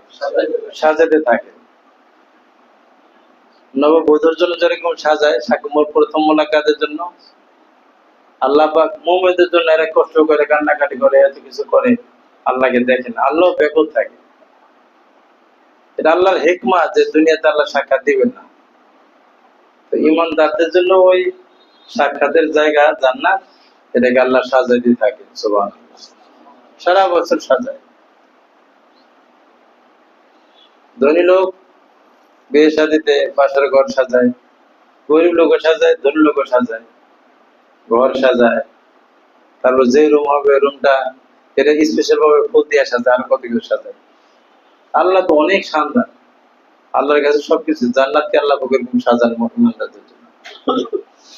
সাজাইতে থাকেন। নববধূর জন্য যেরকম সাজায়, প্রথম মোলাকাতের জন্য, আল্লাহ পাক মুমিনদের জন্য এরা কষ্ট করে, কান্নাকাটি করে, এত কিছু করে, আল্লাহকে দেখেন, আল্লাহ ব্যাকুল থাকে। এটা আল্লাহর হিকমা যে দুনিয়াতে আল্লাহ সাক্ষাৎ দিবেন না। তো ঈমানদারদের জন্য ওই সাক্ষাতের জায়গা জান্নাত, এটাকে আল্লাহ সাজাই দিয়ে থাকে, সুবহানাল্লাহ, সারা বছর সাজায়। ধনী লোক বিয়ে শাদিতে বাসার ঘর সাজায়, গরিব লোকও সাজায়, ধনী লোকও সাজায়, ঘর সাজায়। তারপর যে রুম হবে, রুমটা এটা স্পেশাল ভাবে ফুল দিয়ে সাজায়, আর কত কিছু সাজায়। আল্লাহ তো অনেক শানদার, আল্লাহর কাছে সবকিছু। জান্নাতকে আল্লাহ এরকম সাজান মুমিনদের জন্য।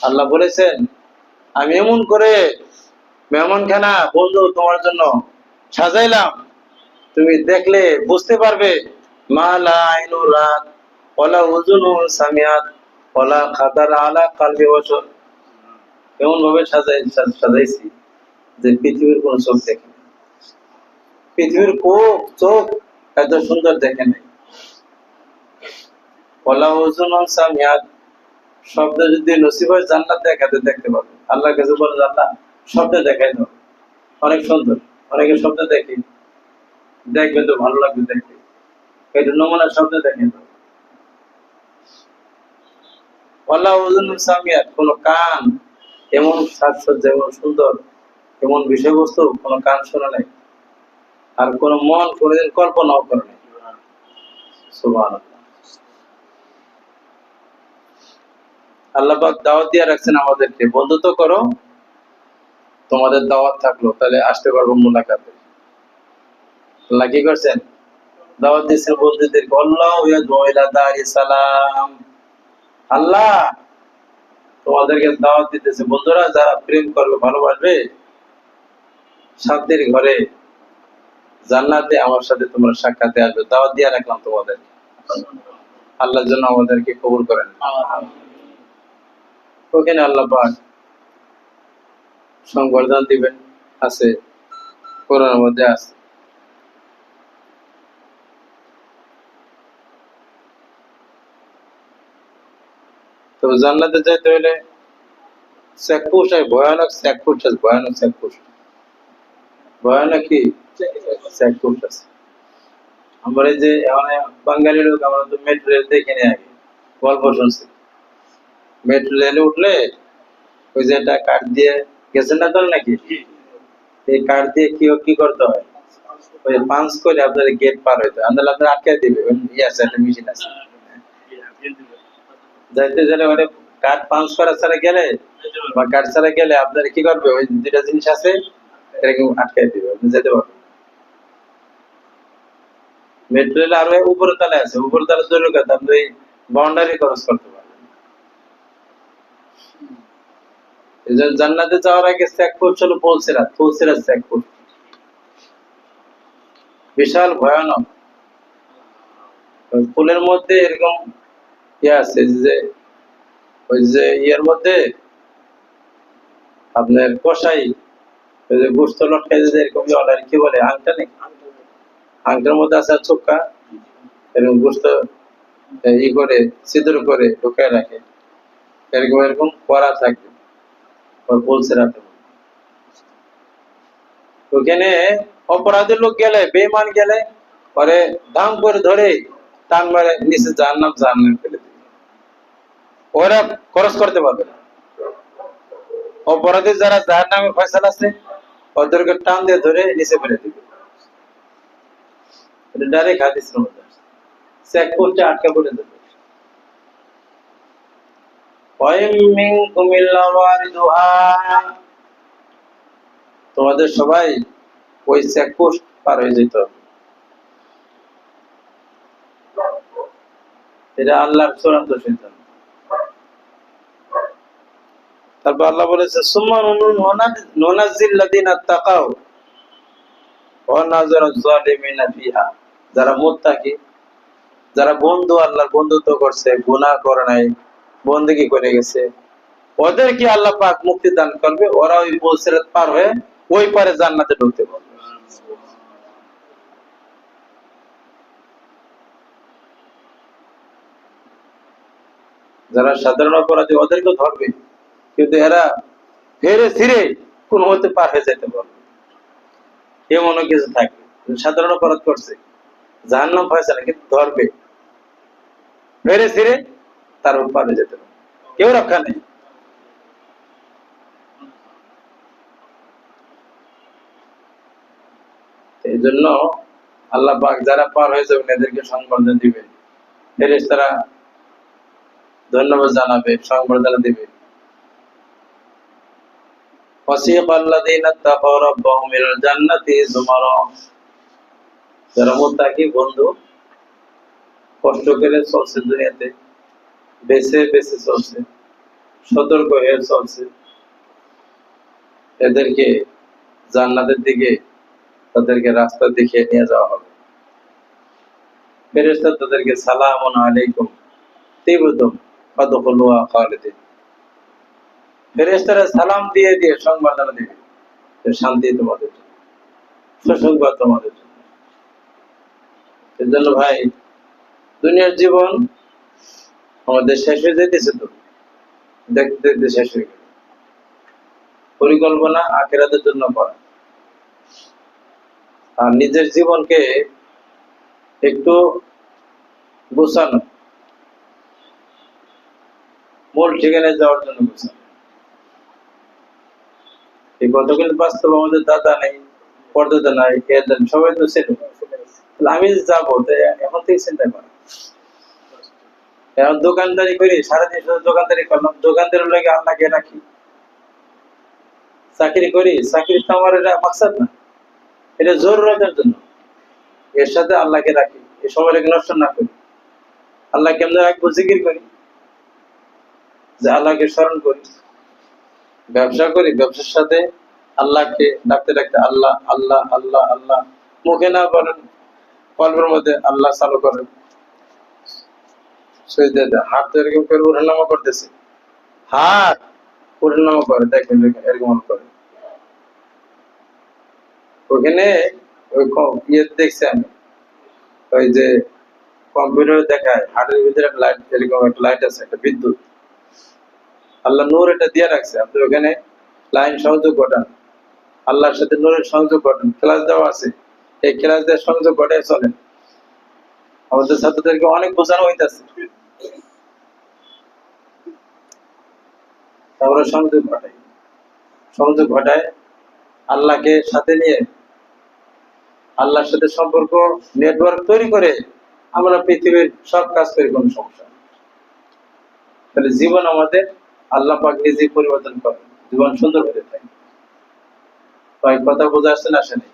আল্লাহ বলেছেন, আমি এমন করে মেহমানখানা, বন্ধু তোমার জন্য সাজাইলাম, তুমি দেখলে বুঝতে পারবে, মা লা আইনুর রাত ওয়ালা উযুনুন সামিআত ওয়ালা খাতার আলা কলবি বশর। এমন ভাবে সাজাইছি যে পৃথিবীর কোন চোখ দেখে নাই, পৃথিবীর চোখ এত সুন্দর দেখে নাই। ওয়ালা উযুনুন সামিআত, শব্দ যদি নসিব হয় জান্নাত দেখাতে দেখতে পাবে। আল্লাহর কাছে বলে, আল্লাহ শব্দ দেখাই দাও, অনেক সুন্দর, অনেকে শব্দ দেখে, দেখবে তো ভালো লাগবে দেখতে, এটা নমুনা শব্দ দেখে দাও। ওয়ালা উযুনুন সামিআত, কোন কান এমন সাজসজ্জা, এমন সুন্দর, এমন বিষয়বস্তু কোন কান শোনে নাই, আর কোন মন কোনদিন কল্পনাও করে নাই। সুবহানাল্লাহ। আল্লাহ পাক দাওয়াত দিয়ে রাখছেন আমাদেরকে, বন্ধুত্ব করো, তোমাদের দাওয়াত থাকলো, তাহলে আসতে পারবো মুলাকাতে। আল্লাহ কি করছেন? দাওয়াত দিয়েছেন বন্ধুদেরকে, আল্লাহু ইয়াদউ ইলা দারিস সালাম। আল্লাহ তোমাদেরকে দাওয়াত দিতেছে, বন্ধুরা যারা প্রেম করবে, ভালোবাসবে, শান্তির ঘরে জান্নাতে আমার সাথে তোমরা সাক্ষাতে আসবে। দাওয়াত দিয়ে রাখলাম তোমাদের। আল্লাহর জন্য আমাদেরকে কবুল করেন। ওখানে আল্লাহ পাক সংবর্ধনা দিবেন, আছে কোরআনের মধ্যে আছে। তো জান্নাতে যাইতে হলে চেকপোস্ট, ভয়ানক চেকপোস্ট আছে, ভয়ানক চেকপোস্ট, ভয়ানক কি চেকপোস্ট আছে। আমরা এই যে বাঙালি লোক, আমরা তো মেট্রো রেল দেখিনি, আগে গল্প শুনছি। মেট্রো রেলে উঠলে ওই যে একটা কার্ড দিয়ে গেছেন না, তো নাকি এই কার্ড দিয়ে কি করতে হয়, ওই পাঞ্চ করে আপনার গেট পার হইতে হয়, আন্দাজ আপনার আটকে দিবে, একটা মেশিন আছে, যাইতে গেলে মানে কার্ড পাঞ্চ করা ছাড়া গেলে বা কার্ড ছাড়া গেলে আপনার কি করবে, ওই দুইটা জিনিস আছে এরকম আটকাই দিবে, আপনি যেতে পারবেন। মেট্রো রেল আরো উপরে তলে আছে, উপরে তলে জরুরি কথা আপনি বাউন্ডারি ক্রস করতে পারবেন। এই জন্য জান্নাতে যাওয়ার আগে চেকপোস্ট হলো পুলসিরাত, পুলসিরাত চেকপোস্ট বিশাল ভয়ানক। পুলের মধ্যে এরকম ইয়ে আছে যে ওই যে ইয়ের মধ্যে আপনার কষাই, ওই যে গোস্ত লটকাই যে এরকম কি বলে আংটা নেই, আংটার মধ্যে আছে চোখা, এরকম গোস্ত ই করে ছিদ্র করে ঢুকায় রাখে, এরকম এরকম করা থাকে বলছে রাতে। ওখানে অপরাধী লোক গেলে, বেঈমান গেলে পরে দাম করে ধরে টান মারে নিচে জাহান্নাম ফেলে দিবে, ওরা খরচ করতে পারবে না। অপরাধী যারা জাহান্নামে ফয়সালা আছে ওদেরকে টান দিয়ে ধরে নিচে ফেলে দিবে। ডাইরেক্ট হাদিসের মধ্যে চেকপোস্টে আটকা পড়ে যাবে। তোমাদের সবাই ওই চেকপোস্ট পার হয়ে যেতে হবে। এটা আল্লাহর চূড়ান্ত সিদ্ধান্ত। তারপর আল্লাহ বলেছে যারা মুত্তাকি, যারা বন্ধু আল্লাহর বন্ধুত্ব করছে, গুনাহ করে নাই, বন্দেগী করে গেছে, ওদেরকে আল্লাহ পাক মুক্তি দান করবে। ওরা ওই পুলসিরাত পার হয়ে ওই পারে জান্নাতে ঢুকতে পারবে। যারা সাধারণ অপরাধী ওদেরকে ধরবে, কিন্তু এরা হেরে ছিঁড়ে কোন মতে পার হয়ে যেতে পারবে, এমন কিছু থাকবে। সাধারণ অপরাধ করছে, জাহান্নাম ফয়সালা, কিন্তু ধরবে হেরে ছিঁড়ে তার পার হয়ে যেতে পারবে, কেউ রক্ষা নেই। এই জন্য আল্লাহ পাক যারা পার হয়ে যাবেন এদেরকে সংবর্ধনা দিবে, ফেরেশতারা ধন্যবাদ জানাবে, সংবর্ধনা দিবে। যারা মুত্তাকি বন্ধু, কষ্ট করে চলছে দুনিয়াতে, বেছে বেছে চলছে, সতর্ক হয়ে চলছে, এদেরকে জান্নাতের দিকে তাদেরকে রাস্তা দেখিয়ে নিয়ে যাওয়া হবে। ফেরেশতা তাদেরকে সালামুন আলাইকুম তিবতুম ফাদখুলুহা খালিদিন, ফেরেশতারা সালাম দিয়ে দিয়ে সংবর্ধনা দিবে, শান্তি তোমাদের জন্য, সুসংবাদ তোমাদের জন্য। এজন্য ভাই, দুনিয়ার জীবন আমাদের শেষ হয়ে যেতেছে, তো দেখতে দেখতে শেষ হয়ে গেল। পরিকল্পনা আখিরাতের জন্য করা, আর নিজের জীবনকে একটু গোছানো, মূল ঠিকানায় যাওয়ার জন্য গোছানো। এই কতগুলো বাস্তব আমাদের দাদা নেই, পর্দাদা নাই, সবাই তো ছিল, আমি যাবো এখন থেকে চিন্তা করা। এখন দোকানদারি করি, সারাদিন শুধু দোকানদারি করলাম, দোকানদারের লাগে আল্লাহকে রাখি। চাকরি করি, চাকরি তো আমার এটা মাকসাদ না, এটা জরুরতের জন্য, এর সাথে আল্লাহকে রাখি, এই সময়টাকে নষ্ট না করি। আল্লাহ কেমনে রাখবো, জিকির করি, যে আল্লাহকে স্মরণ করি। ব্যবসা করি, ব্যবসার সাথে আল্লাহকে ডাকতে ডাকতে আল্লাহ আল্লাহ আল্লাহ আল্লাহ, মুখে না বলেন, কলবের মধ্যে আল্লাহ চালু করেন। হাত তো এরকম করে উঠানামা করতেছে, হাত উঠানামা করে, দেখবেন এরকম করে। ওখানে ওই ইয়ে দেখছি আমি, ওই যে কম্পিউটার দেখায় হাটের ভিতরে একটা লাইট, এরকম একটা লাইট আছে, একটা বিদ্যুৎ, আল্লাহ নূর এটা দিয়ে রাখছে। আপনি ওখানে লাইন সংযোগ ঘটান, আল্লাহর সাথে নূরের সংযোগ ঘটান, ক্লাস দেওয়া আছে, এই ক্লাস দেওয়ার সংযোগ ঘটায় চলেন। আমাদের ছাত্রদেরকে অনেক বোঝানো হইতেছে, তারপরে সংযোগ ঘটায় আল্লাহকে সাথে নিয়ে, আল্লাহর সাথে সম্পর্ক নেটওয়ার্ক তৈরি করে আমরা পৃথিবীর সব কাজ করি, কোনো সমস্যা। তাহলে জীবন আমাদের আল্লাহ পাক নিজে পরিবর্তন করে, জীবন সুন্দর হতে থাকে। ভাই কথা বোঝা আসছে না আসেনি?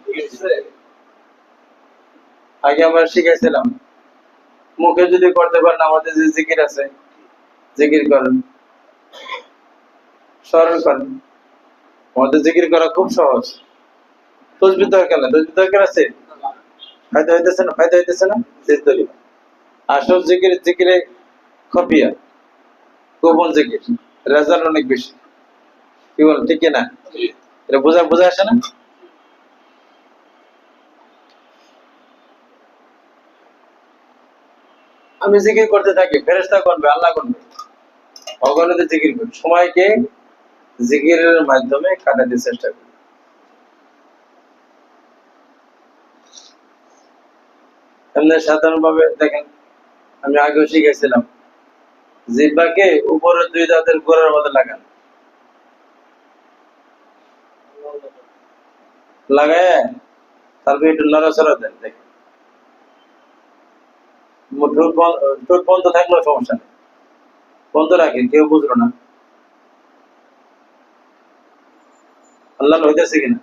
আগে আমরা শিখেছিলাম মুখে যদি করতে পারেন, আমাদের যে জিকির আছে জিকির করেন, স্মরণ করেন। আমাদের জিকির করা খুব সহজ। তসবিহ দরকার না, তসবিহ দরকার আছে? ফায়দা হইতেছে না? ফায়দা হইতেছে না? আসল জিকির জিকিরে খফিয়া, গোপন জিকির, রেজাল্ট অনেক বেশি। কি বল ঠিক না? এটা বোঝা বোঝা আসে না? আমি জিকির করতে থাকি, ফেরেশতা করবে, আল্লাহ করবে, অগণিত জিকির করি, সময়কে জিকিরের মাধ্যমে কাটাতে চেষ্টা করি। এমনি সাধারণভাবে দেখেন, আমি আগেও শিখেছিলাম, জিহ্বাকে উপরে দুই দাঁতের গোড়ার মধ্যে লাগান, লাগায় তারপর একটু নড়াচড়া দেন। দেখেন ঠোঁট বন্ধ থাকলেও সমস্যা নেই, বন্ধ রাখেন, কেউ বুঝলো না। আল্লাহ হইতেছে কিনা?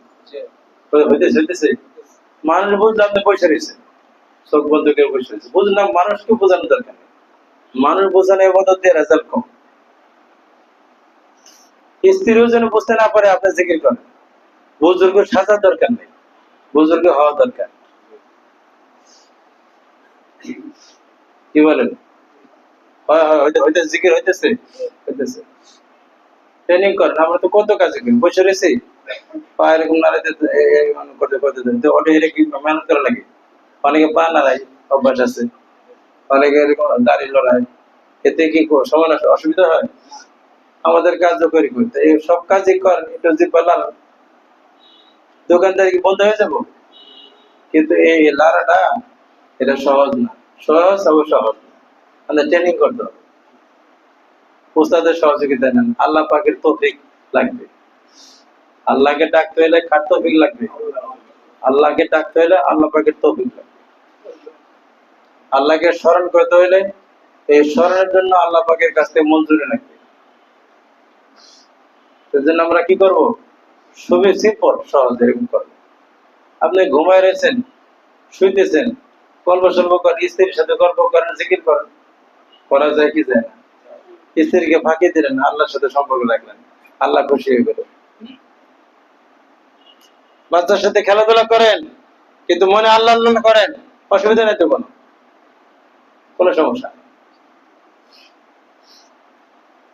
হইতেছে হইতেছে। মানুষ বুঝলে আপনি পয়সা দিচ্ছেন, চোখ বন্ধ কেউ বসে রয়েছে, বুঝলাম। মানুষকে বোঝানোর দরকার নেই, মানুষ বোঝানো এবাদত দিয়ে রেজাল্ট কম। স্ত্রীও যেন বুঝতে না পারে আপনি জিকির করেন। বুজুর্গ সাজার দরকার নেই, বুজুর্গ হওয়া দরকার। কি বলেন? হয় হয়, হইতেছে, জিকির হইতেছে হইতেছে। ট্রেনিং করেন। আমরা তো কত কাজে করি, বসে রয়েছি, পা এরকম নাড়াইতে করতে করতে ওটা কি মেহনত করা লাগে। অনেকে পা নাড়াই অভ্যাস আছে, অনেকে এরকম দাড়ি লড়ায়, এতে কি সমান অসুবিধা হয়? আমাদের কার্যকরী করতে এই সব কাজই করেন, একটু জিব্বা লাগান, দোকানদারি কি বন্ধ হয়ে যাব? কিন্তু এই লাড়াটা এটা সহজ না, সহজ অবশ্য সহজ না, আমাদের ট্রেনিং করতে হবে, উস্তাদের সহযোগিতা নেন, আল্লাহ পাকের তৌফিক লাগবে। আল্লাহকে ডাকতে হলে কার তৌফিক লাগবে? আল্লাহকে ডাকতে হলে আল্লাহ পাকের তৌফিক লাগবে। আল্লাহকে স্মরণ করতে হলে এই স্মরণের জন্য আল্লাহ পাকের কাছ থেকে মঞ্জুরি লাগবে। সেজন্য আমরা কি করব? খুবই সিম্পল, সহজ এরকম করবো। আপনি ঘুমায় রয়েছেন, শুইতেছেন, গল্প সল্প করেন, স্ত্রীর সাথে গল্প করেন, জিকির করেন, করা যায় কি যায় না? স্ত্রীকে ফাঁকি দিলেন, আল্লাহর সাথে সম্পর্ক রাখলেন, আল্লাহ খুশি হয়ে গেল। বাচ্চার সাথে খেলাধুলা করেন, কিন্তু মনে আল্লাহ আল্লাহ করেন, অসুবিধা নেই তো, কোনো সমস্যা নেই।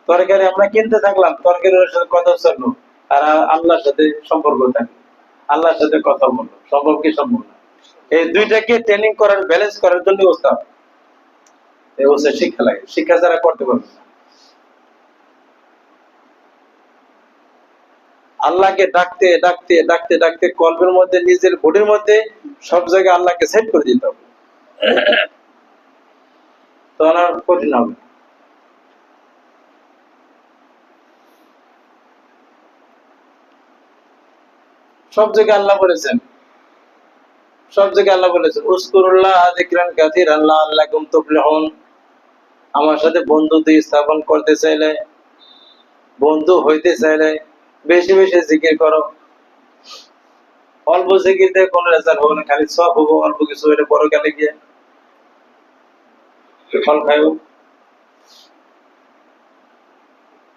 তরকারি আমরা কিনতে থাকলাম, তরকারির সাথে কথা চললো, আর আল্লাহর সাথে সম্পর্ক থাকলো, আল্লাহর সাথে কথা বললো, সম্ভব কি সম্ভব না? এই দুইটাকে ট্রেনিং করার, ব্যালেন্স করার জন্য উস্তাদ, এই উস্তাদ শিক্ষা লাগে, শিক্ষা যারা করতে পারবে না। আল্লাহকে ডাকতে ডাকতে ডাকতে ডাকতে কলবের মধ্যে, নিজের বডির মধ্যে সব জায়গায় আল্লাহকে সেট করে দিতে হবে, তখন আর কঠিন হবে। সব জায়গায় আল্লাহ বলেছেন, সব জায়গায় আল্লাহ বলেছেন, উযকুরুল্লাহ যিকরান কাসীরান লাআল্লাকুম তুফলিহুন। আমার সাথে বন্ধুত্ব স্থাপন করতে চাইলে, বন্ধু হইতে চাইলে বেশি বেশি জিকির করো। অল্প জিকির দিয়ে কোনো রেজাল্ট হবে না, খালি সব হবো, অল্প কিছু হইলে বড় গেলে গিয়ে ফল খাইব।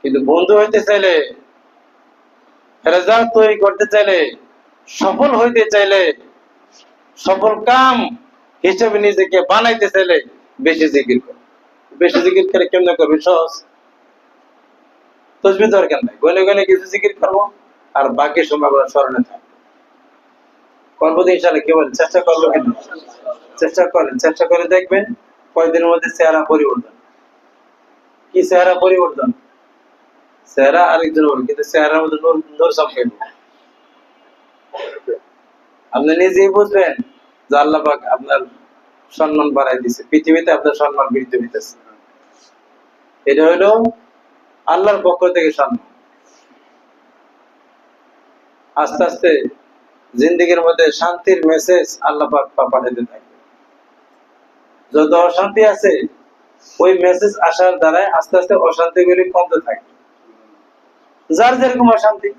কিন্তু বন্ধু হইতে চাইলে, রেজাল্ট তৈরি করতে চাইলে, সফল হইতে চাইলে, সফল কাম হিসেবে নিজেকে বানাইতে চাইলে বেশি জিকির করো। বেশি জিকির করে কেমনে করবে? সহজ, তসবিহ দরকার নাই, গনে গনে কিছু জিকির করবো, আর বাকি সময় আমরা স্মরণে থাকবো। করবো তো ইনশাআল্লাহ। কি বলেন? চেষ্টা করবো কেন? চেষ্টা করেন, চেষ্টা করে দেখবেন কয়েকদিনের মধ্যে চেহারা পরিবর্তন। কি চেহারা পরিবর্তন? চেহারা আরেকজন হবে, কিন্তু চেহারার মধ্যে নূর চমকাইব। আপনি নিজেই বুঝবেন যে আল্লাহ পাক আপনার সম্মান বাড়াই দিছে, পৃথিবীতে আপনার সম্মান বৃদ্ধি হইতেছে। এটা হইলো আল্লাহর পক্ষ থেকে সম্মান। আস্তে আস্তে জিন্দেগির মধ্যে শান্তির মেসেজ আল্লাহ পাক পাঠাতে থাকে। যত অশান্তি আছে ওই মেসেজ আসার দ্বারা আস্তে আস্তে অশান্তিগুলি কমতে থাকে, যার যেরকম অশান্তি।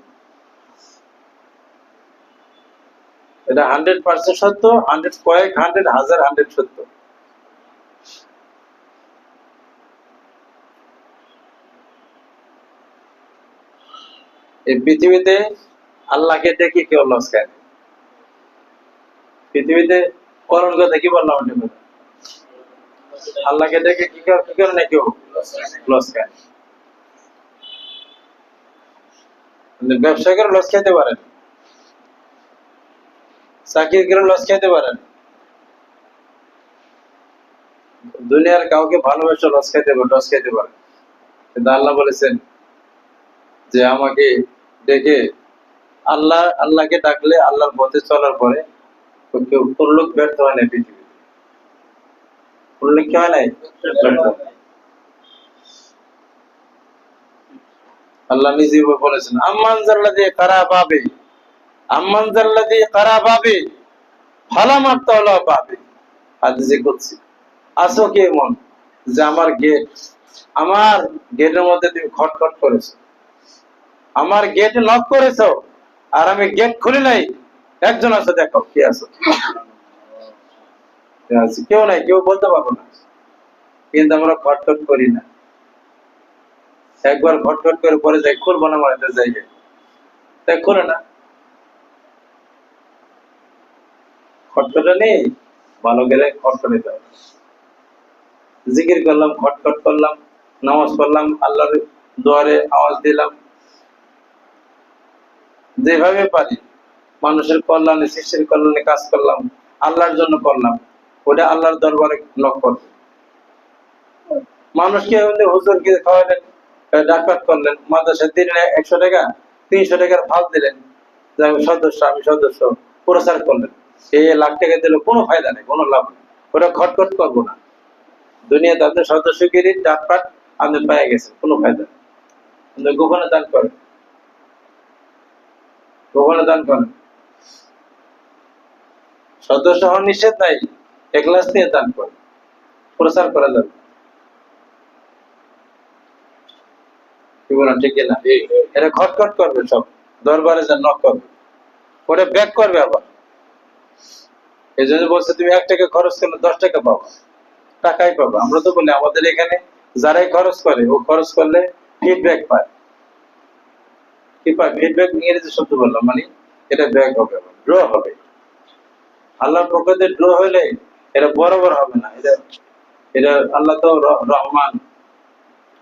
এটা 100% সত্য, 100 কয়েক 100 হাজার 100 সত্য। এই পৃথিবীতে আল্লাহকে দেখি কেউ লস খায় না। পৃথিবীতে কলঙ্ক দেখি বললাম, আল্লাহকে দেখে কি করে না কেউ লস খায়। ব্যবসা করে লস খাইতে পারেন, চাকরি করে লস খাইতে পারেন, দুনিয়ার কাউকে ভালোবেসে লস খাইতে পারেন। কিন্তু আল্লাহ বলেছেন যে আমাকে ডেকে আল্লাহকে ডাকলে, আল্লাহর পথে চলার পরে কেউ কোন লোক ব্যর্থ হয় না। পৃথিবীতে কোন লোক কি হয় নাই, আল্লাহ নিজে বলেছেন আম্মান জাল্লাযী কারাবাবি, আম্মান জাল্লাযী কারাবাবি ভালা মাত্তাওলা পাবে। হাদিসে কুদসি, আসো কি এমন যে আমার গেটের মধ্যে তুমি খটখট করেছো, আমার গেটে নক করেছো, আর আমি গেট খুলি নাই, একজন আছে, দেখো কি আছে। কেউ নাই, কেউ বলতে পারবো না, কিন্তু আমরা খটখট করি না। একবার খটখট করে পরে যাই, খুলবো না মানে যাই, তাই খুলে না। খটখটে নেই, ভালো গেলে খটখটাইতে হবে। জিকির করলাম, খটখট করলাম, নামাজ পড়লাম, আল্লাহর দুয়ারে আওয়াজ দিলাম, যেভাবে পারি মানুষের কল্যাণে, সৃষ্টির কল্যাণে কাজ করলাম, আল্লাহর জন্য করলাম, ওটা আল্লাহর দরবারে লক্ষ্য করবে। মানুষকে হুজুরকে খাওয়ালেন, ডাকাত করলেন, মাদ্রাসা দিলেন 100 টাকা, 300 টাকার ফাল দিলেন, আমি সদস্য প্রচার করলেন, এই লাখ টাকা দিলে কোনো ফায়দা নেই, কোনো লাভ নেই, ওটা খটখট করবো না। দুনিয়াতে আপনার সদস্যগিরি ডাকপাট আপনি পেয়ে গেছেন, কোনো ফায়দা নেই। কিন্তু গোপনে দান করেন, গোপনে দান করেন। সদস্য হওয়ার নিষেধ নাই, এখলাস নিয়ে দান করেন, প্রচার করা যাবে। কি বলেন, ঠিক না? এটা খটখট করবে, সব দরবারে যা নক করবে, ওটা ব্যাক করবে আবার। এই জন্য বলছে তুমি 1 টাকা খরচ করলে 10 টাকা পাবো, টাকাই পাবো। আমরা তো বলি আমাদের এখানে যারাই খরচ করে, ও খরচ করলে ফিডব্যাক পায়। কি পায়? ফিডব্যাক, ইংরেজি শব্দ বললাম, মানে এটা ব্যাক হবে, ড্র হবে। আল্লাহর পক্ষ থেকে ড্র হইলে এটা বরাবর হবে না। এটা আল্লাহ তো রহমান,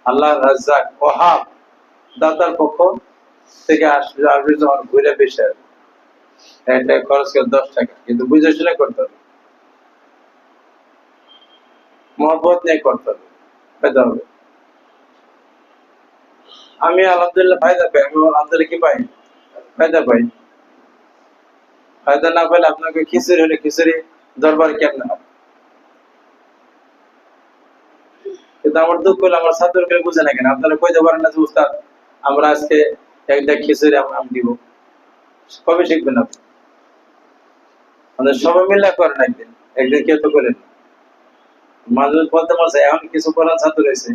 আল্লাহ রাজ্জাক, ওয়াহাব, দাতার পক্ষ থেকে আসবে যখন ঘুরে বেশি একটা খরচ করে 10 টাকা, কিন্তু বুঝে শুনে করতে হবে, মহব্বত নিয়ে করতে হবে, ফায়দা হবে। আমি আলহামদুলিল্লাহ ফায়দা পাই, আমি আলহামদুলিল্লাহ কি পাই, ফায়দা পাই। ফায়দা না পাইলে আপনাকে খিচুড়ি হলে খিচুড়ি দরবারে কেমনে হবে? কিন্তু আমার দুঃখ হলো আমার ছাত্রকে বুঝে না কেন। আপনারা কইতে পারেন না যে উস্তাদ আমরা আজকে একটা খিচুড়ি আমি দিব, কবে শিখবেন আপনি? আমাদের সবাই মিলে করেন, একদিন একদিন কেউ তো করেন। মাঝে বলতে পারছে এখন কিছু করার ছাত্র রয়েছে,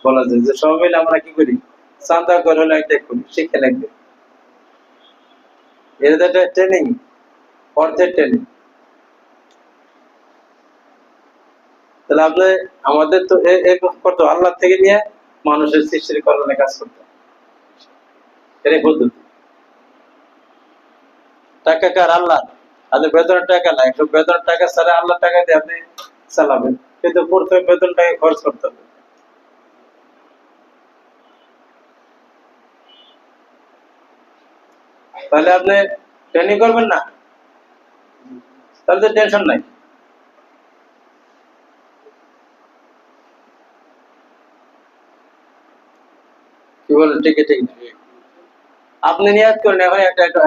বলা যায় যে সবাই মিলে আমরা কি করি, চাঁদা করে হলে একটা করি, শিখে লাগবে। এটা একটা ট্রেনিং, অর্থের ট্রেনিং। তাহলে আপনি আমাদের তো করতে আল্লাহ থেকে নিয়ে মানুষের সৃষ্টির কল্যাণে কাজ করতে, এটাই পদ্ধতি। টাকা কার? আল্লাহ। আপনি বেতনের টাকা নাই, বেতনের টাকা ছাড়া আল্লাহ টাকা দিয়ে আপনি চালাবেন, কিন্তু প্রথমে বেতন টাকা খরচ করতে হবে। তাহলে আপনি ট্রেনিং করবেন না, তাহলে তো টেনশন নাই। কি বলেন, ঠিক ঠিক। আপনি নিয়াত করেন এখন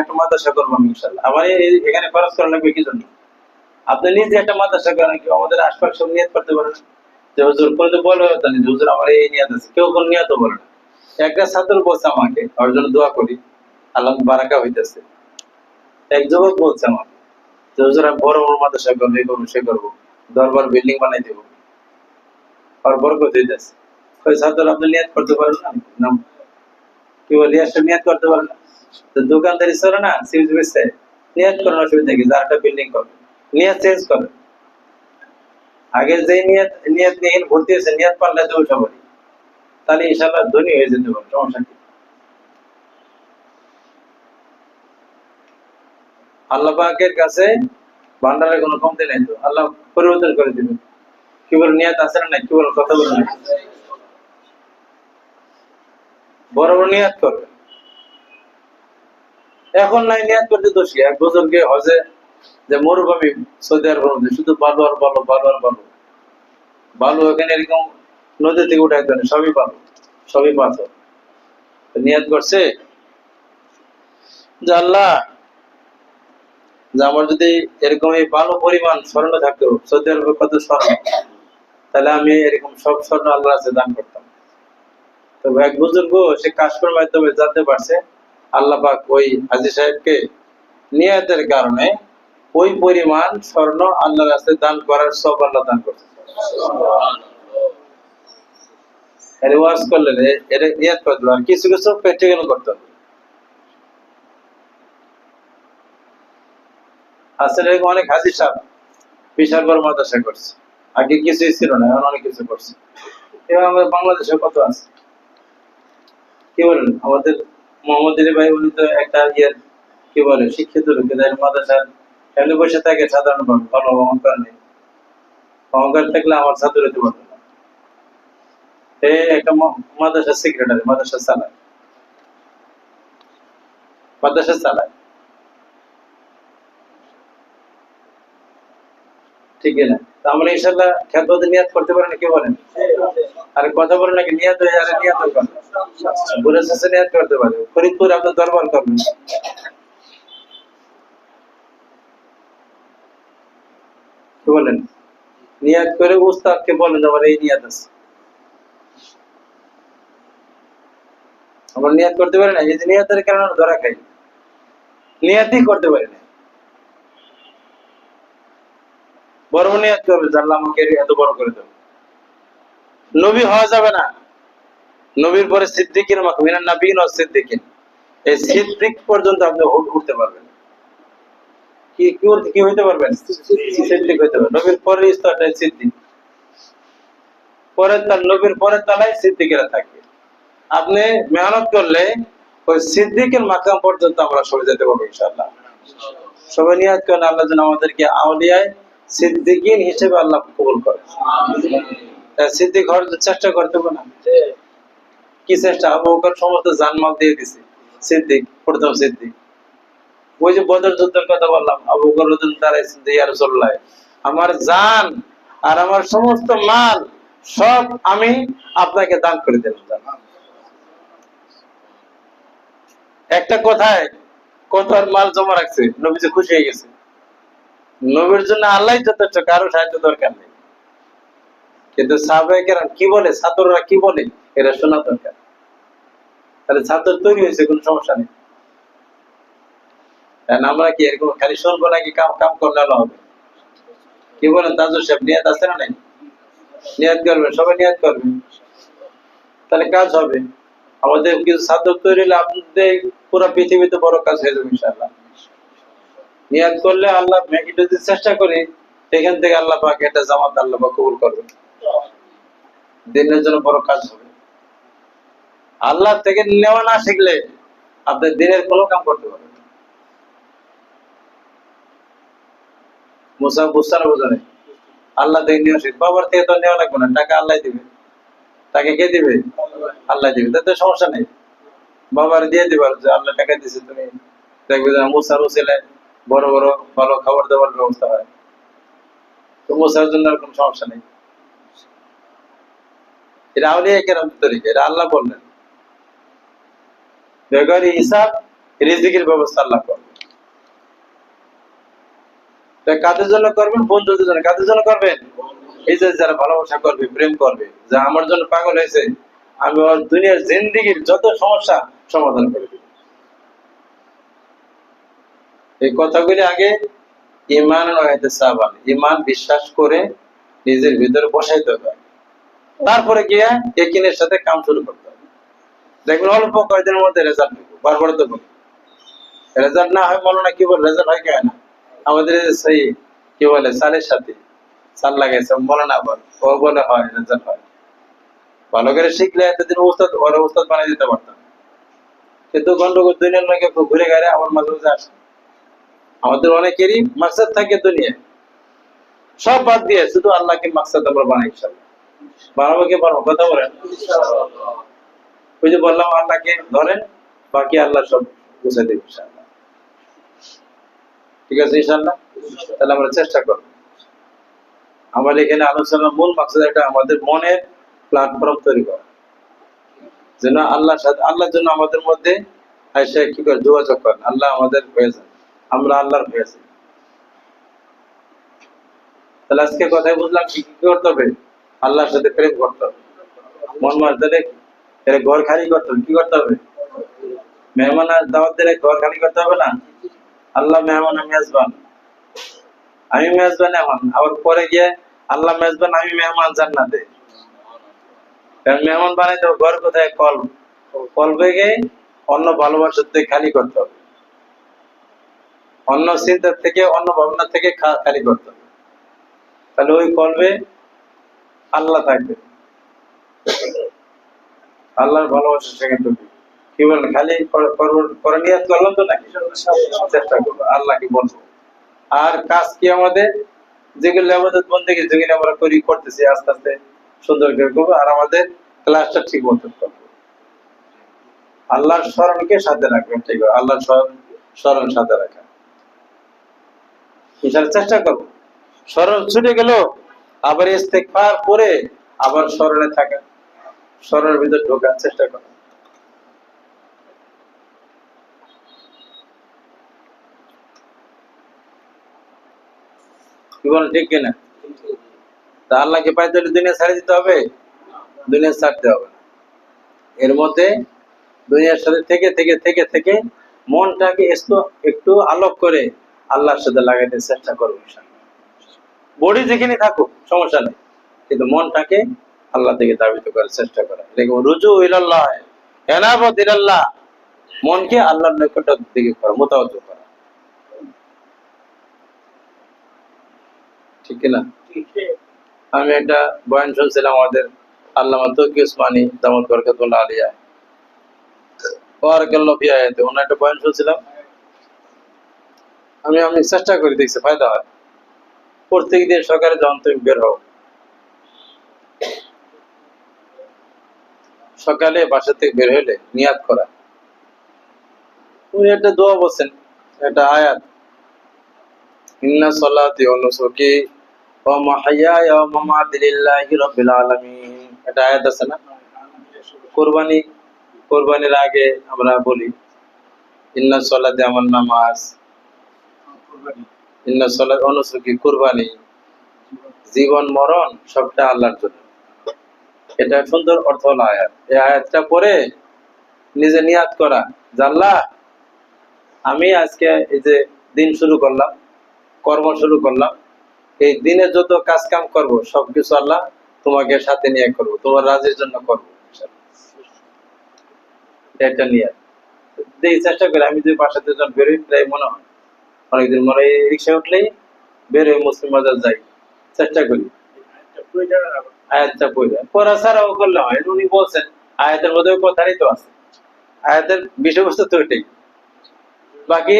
একটা মাদ্রাসা করবো আমি ইনশাআল্লাহ, আমার এখানে খরচ করা লাগবে কি জন্য? আপনি নিজে একটা মাদ্রাসা করেন, কি আমাদের আশপাশ সব নিয়াত করতে পারেন যে হুজুর করে তো বলে হতো না যে হুজুর আমার এই নিয়াত আছে, কেউ কোন নিয়াত বলে না। একটা ছাত্র বলছে আমাকে, ওর জন্য দোয়া করি, আল্লাহ বারাকা হইতেছে। এক যুবক বলছে আমাকে যে হুজুর আমি বড় বড় মাদ্রাসা করবো, এই করবো সে করবো, দরবার বিল্ডিং বানাই দেবো। আর বরকত হইতেছে। ওই ছাত্র আপনি নিয়ত করতে পারেন না, কি বলে রিয়াসের নিয়ত করতে পারেন না? তো দোকানদারি চলে না, সিরিজ বেচতে নিয়ত করার অসুবিধা কি? যার একটা বিল্ডিং করবে নিয়ত চেঞ্জ করে, আগে যে নিয়ত নিয়ে ভর্তি হয়েছে নিয়ত পাল্লা দেবো সবাই, তাহলে ইনশাল্লাহ ধনী হয়ে যেতে পারে, সমস্যা কি? আল্লাহ পাকের কাছে ভান্ডারের কোনো কমতি নাই, তো আল্লাহ পরিবর্তন করে দিবে। কি বল নিয়ত আছে না, কি বল কথা বল, বড় বড় নিয়ত করবে। এখন নাই নিয়ত করতে দোষী। এক বুজুর্গে হজে যে মরুভূমি সৌদি আরবের মধ্যে শুধু বালু আর বালু, বালু আর বালু, বালু এখানে এরকম নদী থেকে উঠাইতে না, সবই বালু, সবই পাথর। নিয়ত করছে যে আল্লাহ, যে আমার যদি এরকম এই ভালো পরিমাণ স্বর্ণ থাকতো, সৌদি আরবে কত স্বর্ণ, তাহলে আমি এরকম সব স্বর্ণ আল্লাহ কাছে দান করতাম। তো এক বুজুর্গ সে কাশফের মাধ্যমে জানতে পারছে আল্লাহ পাক ওই হাজী সাহেবকে নিয়তের কারণে ওই পরিমাণ স্বর্ণ আল্লাহর কাছে দান করার সব আল্লাহ দান করছে। ওয়াজ করলেন এটা নিয়ত করতে হবে, কিছু কিছু প্র্যাকটিক্যাল করতে হবে। আসলে অনেক হাজী সাহেব বিশাল বড় মাদ্রাসা করছে, আগে কিছুই ছিল না, এখন অনেক কিছু করছে। এবং আমাদের বাংলাদেশে কত আছে, কি বলেন? আমাদের মোহাম্মদ আলী ভাই উনি তো একটা কি বলে শিক্ষিত লোক, মাদ্রাসার ফ্যামিলি বসে থাকে সাধারণভাবে, ভালো অহংকার নেই। অহংকার থাকলে আমার ছাত্র হতে পারবে না। একটা মাদ্রাসার সেক্রেটারি, মাদ্রাসা চালায়, মাদ্রাসা চালায়, ঠিক না? আমরা ইনশাল্লাহ খেদমতে নিয়াত করতে পারি না, কি বলেন? আরে কথা বলে নাকি নিয়াত হয়ে যাবে, নিয়াত করেন, বুড়ো শেষে নিয়াত করতে পারে, ফরিদপুর আপনার দরবার করবেন, কি বলেন? নিয়াত করে উস্তাদকে বলেন আমার এই নিয়াত আছে, আমরা নিয়াত করতে পারি না। এই যে নিয়াতের কারণে ধরা খাই, নিয়াতই করতে পারি না। বড় নিয়াত করবে যে আল্লাহ আমাকে এত বড় করে দেবে। নবী হওয়া যাবে না, নবীর পরে সিদ্দিকের মতো মিনান নবীন ও সিদ্দিকিন, এই সিদ্দিক পর্যন্ত আপনি উঠতে পারবেন। কি কি হইতে পারবেন? সিদ্দিক হইতে পারবেন। নবীর পরের স্তরটাই সিদ্দিক, পরের তার নবীর পরের তলায় সিদ্দিকেরা থাকে। আপনি মেহনত করলে ওই সিদ্দিকের মাকাম পর্যন্ত আমরা সরে যেতে পারবো ইনশাআল্লাহ। সবাই নিয়াত করেন আল্লাহ যেন আমাদেরকে আউলিয়ায় সিদ্দিকিন হিসেবে আল্লাহ কবুল করে। সিদ্দিক হওয়ার চেষ্টা করতে হবে না, কি চেষ্টা? আবু বকর সমস্ত জানমাল দিয়ে দিছে, সিদ্দিক প্রথম সিদ্দিক। ওই যে বদর যুদ্ধের কথা বললাম, আবু বকর রাদিয়াল্লাহু দাঁড়াইছেন যে ইয়া রাসূলুল্লাহ, আমার জান আর আমার সমস্ত মাল সব আমি আপনাকে দান করে দিলাম। একটা কথায় কত আর মাল জমা রাখছে, নবীজি খুশি হয়ে গেছে। নবীর জন্য আল্লাহ যথেষ্ট, কারো সাহায্য দরকার নেই। কিন্তু সাহাবায়ে কেরাম কি বলে, ছাত্ররা কি বলে, এটা শোনা দরকার। তাহলে ছাত্র তৈরি হয়েছে, কোনো সমস্যা নেই। আমরা কি এরকম খালি শুনবো নাকি কাম কাম করলে হবে? কি বলেন তাজুল সাহেব, নিয়াত আছে না নাই? নিয়াত করবেন, সবাই নিয়াত করবেন, তাহলে কাজ হবে। আমাদের কিছু ছাত্র তৈরি হলে আপনাদের পুরো পৃথিবীতে বড় কাজ হয়ে যাবে ইনশাআল্লাহ। নিয়াত করলে আল্লাহ যদি চেষ্টা করি, এখান থেকে আল্লাহ পাক এটা জামাত আল্লাহ পাক কবুল করবে, দিনের জন্য বড় কাজ হবে। আল্লাহ থেকে নেওয়া না শিখলে আপনি দিনের কোনো কাম করতে পারবেন না। মুসা বুঝতে না বোঝা নেই, আল্লাহ থেকে নেওয়া শিখ, বাবার থেকে তো নেওয়া লাগবে না, টাকা আল্লাহ দিবে। তাকে কে দিবে? আল্লাহ দিবে, তাতে সমস্যা নেই। বাবার দিয়ে দিবার যে আল্লাহ টাকা দিছে, তুমি দেখবে যে মুসার উসিলায় বড় বড় ভালো খাবার দাবার ব্যবস্থা হয়, তো মুসার জন্য আর কোনো সমস্যা নেই। এটা আউলিয়া কেরাম তরিকা, এটা আল্লাহ বললেন বেগরি হিসাব রিজিকের ব্যবস্থা আল্লাহ করবেন। কাদের জন্য করবেন? বন্ধুদের জন্য। কাদের জন্য করবেন? এই যে যারা ভালোবাসা করবে, প্রেম করবে, যা আমার জন্য পাগল হয়েছে, আমি ওর দুনিয়ার জিন্দেগির যত সমস্যা সমাধান করে দেব। এই কথাগুলি আগে ইমান নয়তে সাবান, ইমান বিশ্বাস করে নিজের ভিতরে বসাইতে হবে। তারপরে গিয়ে একিনের সাথে কাম শুরু করতে হবে। দেখবেন অল্প কয়েকদিনের মধ্যে রেজাল্ট বারবার তো বলি, রেজাল্ট না হয় বলো না, কি বল রেজাল্ট হয় কেন না? আমাদের সেই কি বলে সালের সাথে সাল লাগাইছে বলে না, আবার ও বলে হয় রেজাল্ট হয়। ভালো করে শিখলে এতদিন উস্তাদ ওরা উস্তাদ বানিয়ে দিতে পারতাম, কিন্তু গন্ডগোল দুনিয়ার লোকে ঘুরে গেলে আমার মাঝে মাঝে আসে। আমাদের অনেকেরই মাকসাদ থাকে দুনিয়ায়, সব বাদ দিয়ে শুধু আল্লাহকে মাকসাদ আমরা বানাই। ইনশাআল্লাহ বানাবো, কি পারবো? কথা বলেন। ওই যে বললাম আল্লাহকে ধরেন, বাকি আল্লাহ সব বুঝে দেবে ইনশাআল্লাহ। ঠিক আছে ইনশাআল্লাহ, তাহলে আমরা চেষ্টা করবো। আমার এখানে আলোচনার মূল মাকসাদ এটা আমাদের মনের প্ল্যাটফর্ম তৈরি করা, যেন আল্লাহর সাথে আল্লাহর জন্য আমাদের মধ্যে এসে কি করে যোগাযোগ করেন, আল্লাহ আমাদের হয়ে যান, আমরা আল্লাহর হয়ে যাই। তাহলে আজকে কথাই বুঝলাম কি কি করতে হবে, আল্লাহর সাথে প্রেম করতে হবে, মন মারতে এর ঘর খালি করতে হবে। কি করতে হবে? মেহমান আর দাওয়াত দিলে ঘর খালি করতে হবে না। আল্লাহ মেহমান, আমি মেজবান, আমি মেজবান এখন, আবার পরে গিয়ে আল্লাহ মেজবান, আমি মেহমান জান্নাতে। কারণ মেহমান বানাইতে হবে, ঘর কোথায়? কলবে গিয়ে অন্য ভালোবাসার থেকে খালি করতে হবে, অন্য চিন্তা থেকে অন্য ভাবনা থেকে খালি করতে হবে। তাহলে ওই কলবে আল্লাহ থাকবে, আল্লাহর ভালোবাসা সেখানে ঢুকবে। কি বলেন? খালি করে নিয়াত করলাম তো নাকি? চেষ্টা করবো আল্লাহকে বলবো। আর কাজ কি আমাদের যেগুলো আমাদের বন্দেগী যেগুলো আমরা করতেছি আস্তে আস্তে সুন্দর করে করবো, আর আমাদের ক্লাসটা ঠিক মতো করবো। আল্লাহর স্মরণকে সাথে রাখবেন, ঠিক আছে? আল্লাহর স্মরণ সাথে রাখা ইনশাআল্লাহ চেষ্টা করবো। স্মরণ ছুটে গেল আবার ইস্তেগফার করে আবার স্মরণে থাকা, স্মরণের ভিতর ঢোকার চেষ্টা করো। কি বলেন, ঠিক কিনা? তা আল্লাহকে পাইতে হলে দুনিয়া ছাড়ে দিতে হবে? দুনিয়া ছাড়তে হবে। এর মধ্যে দুনিয়ার সাথে থেকে থেকে থেকে থেকে মনটাকে একটু আলোক করে আল্লাহর সাথে লাগাইতে চেষ্টা করবো। বডি যেখানে থাকুক সমস্যা নেই, কিন্তু মনটাকে আল্লাহ থেকে দাবিত করার চেষ্টা করা। দেখো রুজু ইলাল্লাহ, এনাবত ইলাল্লাহ, মনকে আল্লাহর নিকটের দিকে করা, মোতাওয়াজ্জহ করা। ঠিক কিনা? আমি একটা বয়ান শুনছিলাম আমাদের আল্লামা তৌকি উসমানী দামাত বরকাতুল্লাহ আলিয়া বারাকাল্লাহু ফি আয়াতে, ওনার একটা বয়ান শুনছিলাম। আমি চেষ্টা করে দেখছি, ফায়দা হয়। প্রত্যেক দিন সকালে যখন তুমি বের হও, সকালে বাসা থেকে বের হলে নিয়াত করা। উনি একটা দোয়া বলছেন, একটা আয়াত, ইন্না সলাতি ওয়া নুসুকি ওয়া মাহইয়ায়া ওয়া মামাতি লিল্লাহি রাব্বিল আলামিন, এটা আয়াত আছে না? কোরবানির আগে আমরা বলি ইন্না সলাতি, আমার নামাজ, ইন্না সলাতি ওয়া নুসুকি, কুরবানি, জীবন মরণ সবটা আল্লাহর জন্য। এটা সুন্দর অর্থ হলো আয়াত। এই আয়াতটা পড়ে নিজে নিয়াত করা, আল্লাহ আমি আজকে এই যে দিন শুরু করলাম, কর্ম শুরু করলাম, এই দিনে যত কাজ কাম করবো সবকিছু আল্লাহ তোমাকে সাথে নিয়ে করবো, তোমার রাজের জন্য করবো। এটা নিয়ে চেষ্টা করি। আমি যদি বাসাতে যখন বেরোই, প্রায় মনে হয় অনেকদিন মনে হয় রিক্সায় উঠলেই বের হয়ে মুসলিম বাজার যাই, চেষ্টা করি আয়াতটা পড়া ছাড়াও করলে হয়। উনি বলছেন আয়াতের মধ্যে কথাই তো আছে, আয়াতের বিষয়বস্তু তো এটাই, বাকি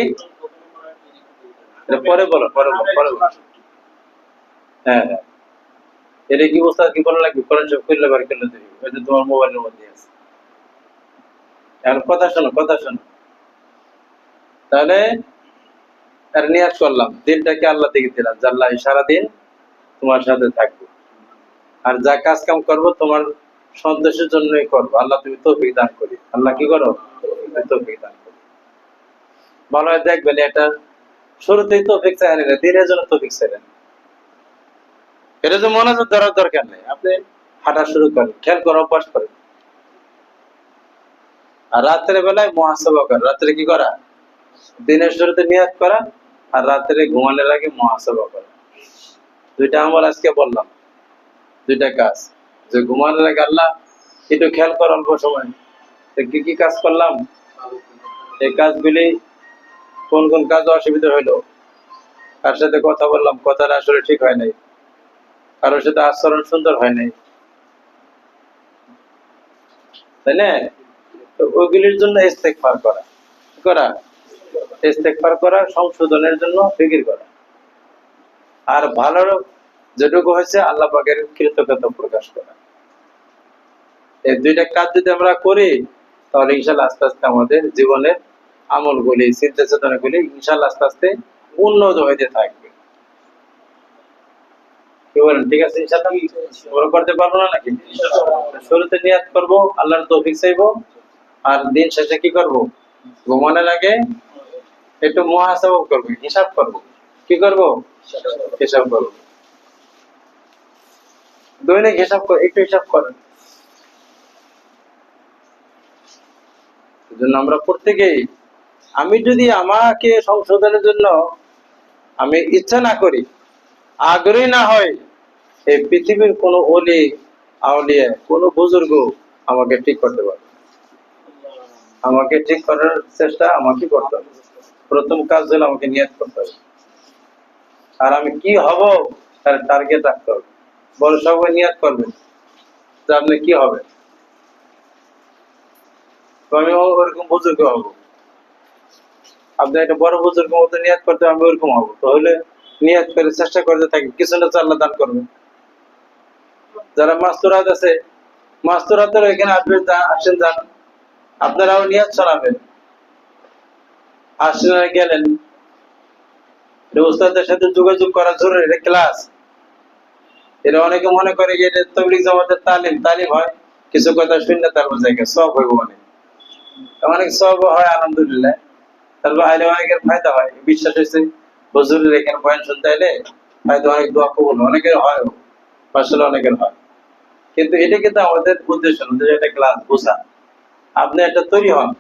পরে বলো। হ্যাঁ হ্যাঁ, এটা কি অবস্থা, কি বলা লাগবে? কোরআন শরীফ করলে বার করলে দেবে, এটা তোমার মোবাইলের মধ্যে আছে। এখন কথা শোনো। তাহলে আর নিয়াত করলাম, দিনটাকে আল্লাহ থেকে দিলাম, আল্লাহ সারাদিন তোমার সাথে থাকবো, আর যা কাজ কাম করবো তোমার সন্তোষের জন্যই করবো। আল্লাহ তুমি তৌফিক দান করি। আল্লাহ কি করো? তৌফিক দান করি। ভালো হয় দেখবেন, এটা শুরুতেই তৌফিক চাই না, দিনের জন্য তৌফিক চাইলেন। এটা যে মনোযোগ ধরার দরকার নেই, আপনি হাঁটা শুরু করেন, খেয়াল করা অভ্যাস করেন। আর রাত্রে বেলায় মুহাসাবা করা। রাত্রে কি করা? দিনের শুরুতে নিয়াত করা, আর রাত্রে ঘুমানোর আগে মুহাসাবা করা। দুইটা আমল আজকে বললাম, দুইটা কাজ। যে ঘুমানোর আগে আল্লাহ একটু খেয়াল কর অল্প সময় কি কি কাজ করলাম, এই কাজগুলি কোন কোন কাজ অসুবিধা হইলো, কার সাথে কথা বললাম কথাটা আসলে ঠিক হয় নাই, কারোর সাথে আচরণ সুন্দর হয় নাই, তাই না? তো ওইগুলির জন্য ইস্তেগফার করা করা ইস্তেগফার করা, সংশোধনের জন্য ফিকির করা, আর ভালো যেটুকু হয়েছে আল্লাহ পাকের কৃতজ্ঞতা প্রকাশ করা। এই দুইটা কাজ যদি আমরা করি তাহলে ইনশাল্লাহ আস্তে আস্তে আমাদের জীবনের আমলগুলি, চিন্তা চেতনাগুলি ইনশাল্লাহ আস্তে আস্তে উন্নত হইতে থাকবে। কি বলেন? ঠিক আছে ইনশাল্লাহ আমরা করতে পারবো না নাকি? শুরুতে নিয়াত করব, আল্লাহর তৌফিক চাইবো, আর দিন শেষে কি করব? ঘুমানোর আগে একটু মুহাসাবা করবো, হিসাব করব। কি করব? হিসাব করব। দৈনিক হিসাব করে একটু হিসাব করেন। এজন্য আমরা প্রত্যেকেই, আমি যদি আমাকে সংশোধনের জন্য আমি ইচ্ছা না করি, আগ্রহী না হয়, এই পৃথিবীর কোন ওলি আউলিয়া কোন বুজুর্গ আমাকে ঠিক করতে পারবে? আমাকে ঠিক করার চেষ্টা আমাকে করতে হবে। প্রথম কাজ হলো আমাকে নিয়ত করতে হবে, আর আমি কি হব তার টার্গেট রাখতে হবে। বড় সবাই নিয়ত করবেন যে আপনি কি হবে, তো আমি ওরকম বুজুর্গ হব। আপনি একটা বড় বুজুর্গ মতো নিয়ত করতে আমি ওরকম হবো, তাহলে নিয়ত করে চেষ্টা করতে থাকি, কিছু না আল্লাহ দান করবে। যারা মাস্তুরাত আছে, মাস্তুরাতের এখানে আসবেন, আসেন যান, আপনারাও নিয়ত শোনাবেন। আসেন গেলেন, উস্তাদের সাথে যোগাযোগ করা জরুরি, এটা ক্লাস। এটা অনেকে মনে করে যে এটা তবলিগ জামাতের তালিম হয়, কিছু কথা শুনলে তারপর জায়গায় সব হইব, অনেক সব হয় আলহামদুলিল্লাহ। তারপর আইলে অনেকের ফায়দা হয়, বিশ্বাস হয়েছে হুজুরের এখানে বয়ান শুনতে আইলে ফায়দা, অনেক দোয়া কবুল, অনেকের হয়, আসলে অনেকের হয়। কিন্তু এটা কিন্তু আমাদের উদ্দেশ্য না, একটা ক্লাস বোঝা। আপনি একটা তৈরি হন,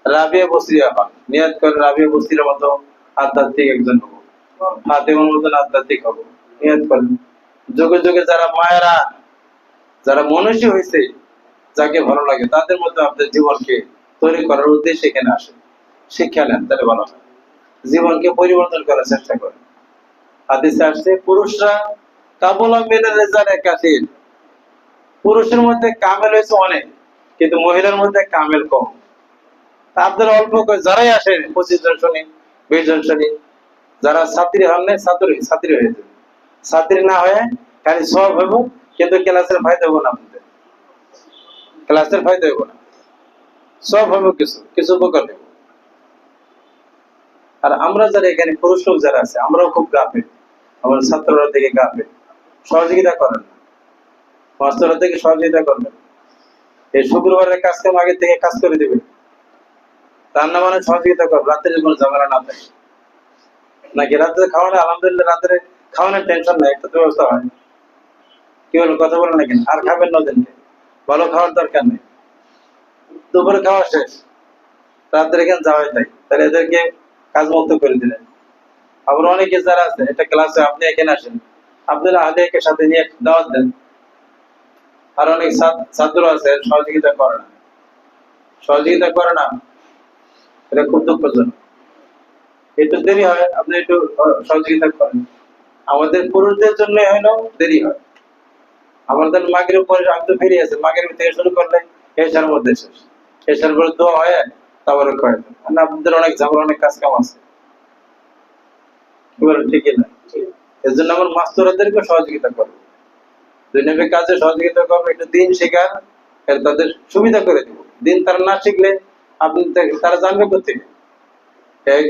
রাবিয়া বসরিয়া হন, নিয়ত করে রাবিয়া বসরির মতো আধ্যাত্মিক একজন হবো, ফাতেমার মতন আধ্যাত্মিক হবো, নিয়ত করেন। যুগে যুগে যারা মায়েরা, যারা মনীষী হয়েছে, যাকে ভালো লাগে তাদের মধ্যে আপনার জীবনকে তৈরি করার উদ্দেশ্যে এখানে আসে, শিক্ষা নেন, তাহলে ভালো হয়। জীবনকে পরিবর্তন করার চেষ্টা করেন। হাদিসে আসছে পুরুষরা কাবুলা মিনার রিজালে কাসির, পুরুষের মধ্যে কামেল হয়েছে অনেক, কিন্তু মহিলার মধ্যে কামেল কম। আপনারা অল্প করে যারাই আসেন, 25 জন শুনি, 20 জন শুনি, যারা ছাত্রী হন নাই ছাত্রী হয়ে যাবে। ছাত্রী না হয়ে খালি সব হইব, কিন্তু ক্লাসের ফায়দা হবো না, আপনাদের ক্লাসের ফায়দা হইব না, সব হইব কিছু কিছু উপকার হইব। আর আমরা যারা এখানে পুরুষ লোক যারা আছে, আমরাও খুব গাফেল, আমার ছাত্ররা থেকে গাফেল, সহযোগিতা করেন না, মাস্টাররা থেকে সহযোগিতা করবেন। এই শুক্রবারের কাজ কাম আগে থেকে কাজ করে দিবেন, রান্না বান্না সহযোগিতা করবেন, রাত্রে কোনো ঝামেলা না থাকে। নাকি রাত্রে খাওয়ানো, আলহামদুলিল্লাহ রাত্রে খাওয়ানোর টেনশন নাই, একটা ব্যবস্থা হয়। কি বলেন, কথা বলেন নাকি? আর খাবেন না দিনকে, ভালো খাওয়ার দরকার নেই, দুপুরে খাওয়া শেষ, রাত্রে এখানে যাওয়াই তাই, তাহলে এদেরকে কাজ মুক্ত করে দিলেন। আবার অনেকে যারা আছে একটা ক্লাসে, আপনি এখানে আসেন, আপনারা আলেকের সাথে নিয়ে দাওয়াত দেন। আর অনেক ছাত্র আছে সহযোগিতা করে না, সহযোগিতা করে না, এটা খুব দুঃখজনক। একটু দেরি হয়, আপনি একটু সহযোগিতা করেন। আমাদের পুরুষদের জন্য হলো দেরি হয়। আমাদের মাগরিব পরে আমি তো ফিরে আছে, মাগরিব থেকে শুরু করলে এশার মধ্যে শেষ, এশার পরে দোয়া হয়, তারপরে কয় আপনাদের অনেক ঝামেলা, অনেক কাজ কাম আছে। কি বলেন, ঠিক না? এর জন্য আমার মাস্টারদেরকে সহযোগিতা করবো, দুনিয়াবি কাজে সহযোগিতা করবো, একটু দিন শেখার তাদের সুবিধা করে দিব। দিন তারা না শিখলে আপনি তারা জানবে কোথেকে?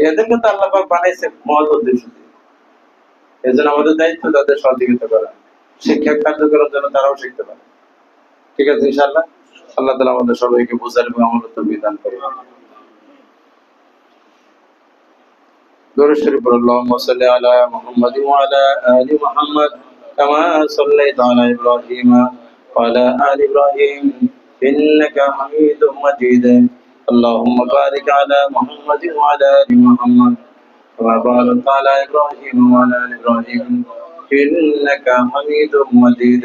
এদেরকে তো আল্লাহ পাক বানাইছে মহৎ উদ্দেশ্য দিয়ে। এই জন্য আমাদের দায়িত্ব তাদের সহযোগিতা করা, শিক্ষা কার্যক্রমের জন্য তারাও শিখতে পারে। ঠিক আছে ইনশাআল্লাহ, আল্লাহ তাআলা আমাদের সবাইকে বোঝার এবং আমলের তৌফিক দান করুন। দরুদ শরীফ পড়ুন। আল্লাহুম্মা সাল্লি আলা মুহাম্মাদ ওয়া আলা আলি মুহাম্মাদ কামা সাল্লাইতা আলা ইব্রাহিম ওয়া আলা আলি ইব্রাহিম ইন্নাকা হামিদুম মাজিদ। আল্লাহুম্মা বারিক আলা মুহাম্মাদ ওয়া আলা আলি মুহাম্মাদ কামা বারাকতা আলা ইব্রাহিম ওয়া আলা আলি ইব্রাহিম ইন্নাকা হামিদুম মাজিদ।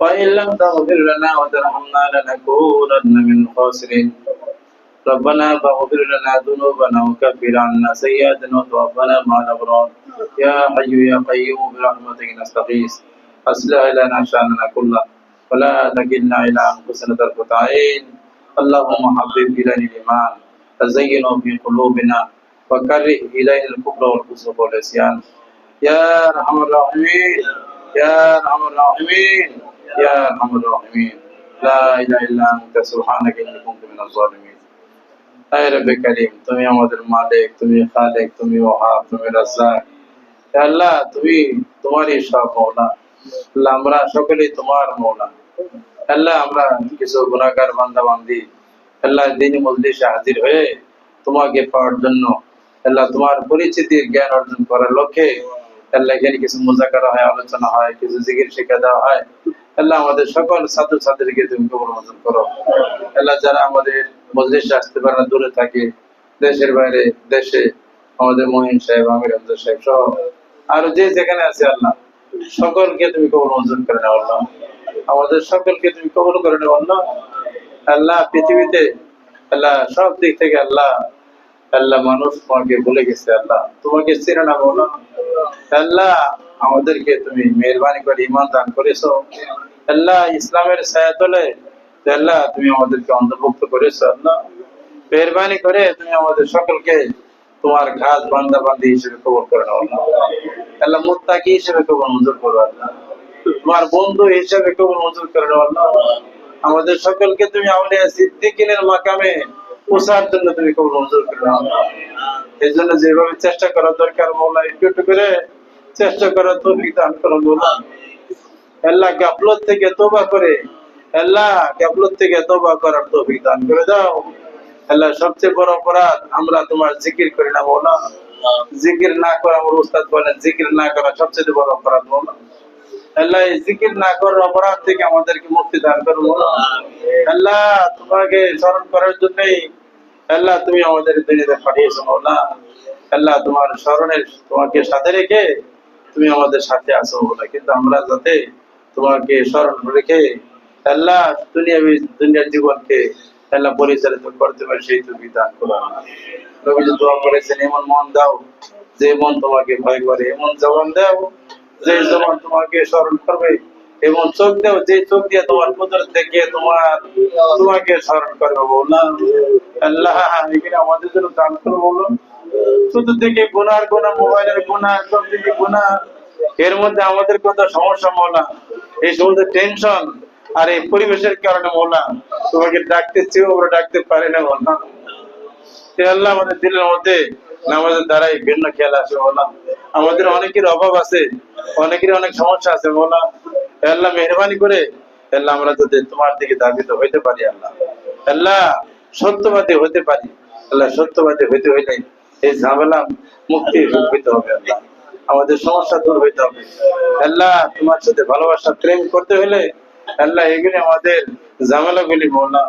وإن لم تغفر لنا وترحمنا لنكونن من الخاسرين ربنا فاغفر لنا ذنوبنا وكفر عنا سيئاتنا وتوفنا مع الأبرار يا حي يا قيوم برحمتك نستغيث أصلح لنا شأننا كله ولا تكلنا إلى أنفسنا طرفة عين اللهم حبب إلينا الإيمان وزينه في قلوبنا وكره إلينا الكفر والفسوق والعصيان يا أرحم الراحمين يا أرحم الراحمين يا أرحم الراحمين لا إله إلا أنت سبحانك إني كنت من الظالمين আয় রব্বে কারীম তুমি আমাদের মালিক তুমি খালিক তুমি ওহাব তুমি রাজ্জাক হে আল্লাহ তুমি তোমারই সব মাওলা আল্লাহ আমরা সকলেই তোমার মাওলা আল্লাহ আমরা কিছু গুনাহগার বান্দা বান্দি আল্লাহ দিন মজলিসে হাজির হয়ে তোমাকে পাওয়ার জন্য আল্লাহ তোমার পরিচিতির জ্ঞান অর্জন করার লক্ষ্যে আল্লাহ এখানে কিছু মুজাকারা হয় আলোচনা হয় কিছু জিকির শিক্ষা দেওয়া হয় আল্লাহ আমাদের সকল ছাত্র ছাত্রীকে তুমি কবুল মঞ্জুর করো আল্লাহ যারা আমাদের মজলিসে আসতে পারে না দূরে থাকে দেশের বাইরে দেশে আমাদের মহিন সাহেব আমির হামজা সাহেব সহ আর যে যেখানে আছে আল্লাহ সকলকে তুমি কবুল মঞ্জুর করে নাও আল্লাহ আমাদের সকলকে তুমি কবুল করে নাও আল্লাহ আল্লাহ পৃথিবীতে আল্লাহ সব দিক থেকে আল্লাহ আল্লাহ মানুষ তোমাকে ভুলে গেছে আল্লাহ তোমাকে চেনে না বলো আল্লাহ আমাদেরকে তুমি মেহেরবানি করে ঈমান দান করেছো আল্লাহ ইসলামের ছায়াতলে আল্লাহ তুমি আমাদেরকে অন্তর্ভুক্ত করেছো আল্লাহ মেহেরবানি করে তুমি আমাদের সকলকে তোমার খাস বান্দা বান্দি হিসেবে কবুল করে নাও আল্লাহ আল্লাহ মুত্তাকি হিসেবে কবুল মঞ্জুর করো আল্লাহ তোমার বন্ধু হিসেবে কবুল মঞ্জুর করে নাও আল্লাহ আমাদের সকলকে তুমি আউলিয়া সিদ্দিকিনের মাকামে পৌঁছার জন্য তুমি কবুল মঞ্জুর করে নাও এই জন্য যেভাবে চেষ্টা করা দরকার মৌলা একটু একটু করে চেষ্টা করার তৌফিক দান করো মৌলা আল্লাহ গাফলত থেকে তওবা করে আল্লাহ গাফলত থেকে তওবা করার তৌফিক দান করে দাও আল্লাহ সবচেয়ে বড় অপরাধ আমরা তোমার জিকির করি না মৌলা জিকির না করা আমার উস্তাদ বলেন জিকির না করা সবচেয়ে বড় অপরাধ মৌলা আল্লাহ এই জিকির না করার অপরাধ থেকে আমাদেরকে মুক্তি দান করো মৌলা আল্লাহ তোমাকে স্মরণ করার জন্যই আল্লাহ তুমি আমাদের দুনিয়াতে পাঠিয়েছো মৌলা আল্লাহ তোমার স্মরণের তোমাকে সাথে রেখে তুমি আমাদের সাথে আছো মৌলা কিন্তু আমরা যাতে তোমাকে স্মরণ রেখে আল্লাহ দুনিয়ার জীবনকে আল্লাহ পরিচালিত করতে পারে সেই তুমি দান করো নবী যে দোয়া করেছেন এমন মন দাও যে মন তোমাকে ভয় করে এমন জবান দাও যে জবান তোমাকে স্মরণ করবে এমন চোখ দাও যে চোখ দিয়ে তোমার কুদরত দেখে তোমাকে স্মরণ করবে বললাম আল্লাহ এখানে আমাদের জন্য দান করো বলো শুধু দিকে গুনার গুনাহ মোবাইলের গুনাহ সব দিকে গুনাহ এর মধ্যে আমাদের কত সমস্যা মৌলা এই সমস্ত টেনশন আর এই পরিবেশের কারণে মৌলা তোমাকে ডাকতে চেয়েও আমরা ডাকতে পারি না মৌলা আল্লাহ আমাদের দিলের মধ্যে নামাজের দ্বারাই ভিন্ন খেয়াল আসে মৌলা আমাদের অনেকের অভাব আছে অনেকের অনেক সমস্যা আছে মৌলা আল্লাহ মেহরবানি করে আল্লাহ আমরা যদি তোমার দিকে ধাবিত হইতে পারি আল্লাহ আল্লাহ সত্যবাদী হতে পারি আল্লাহ সত্যবাদী হইতে হইলে এই ঝামেলা মুক্তি হইতে হবে আল্লাহ আমাদের সমস্যা দূর হইতে হবে আল্লাহ তোমার সাথে ভালোবাসা প্রেম করতে হলে আল্লাহ এগুলি আমাদের ঝামেলাগুলি মৌলা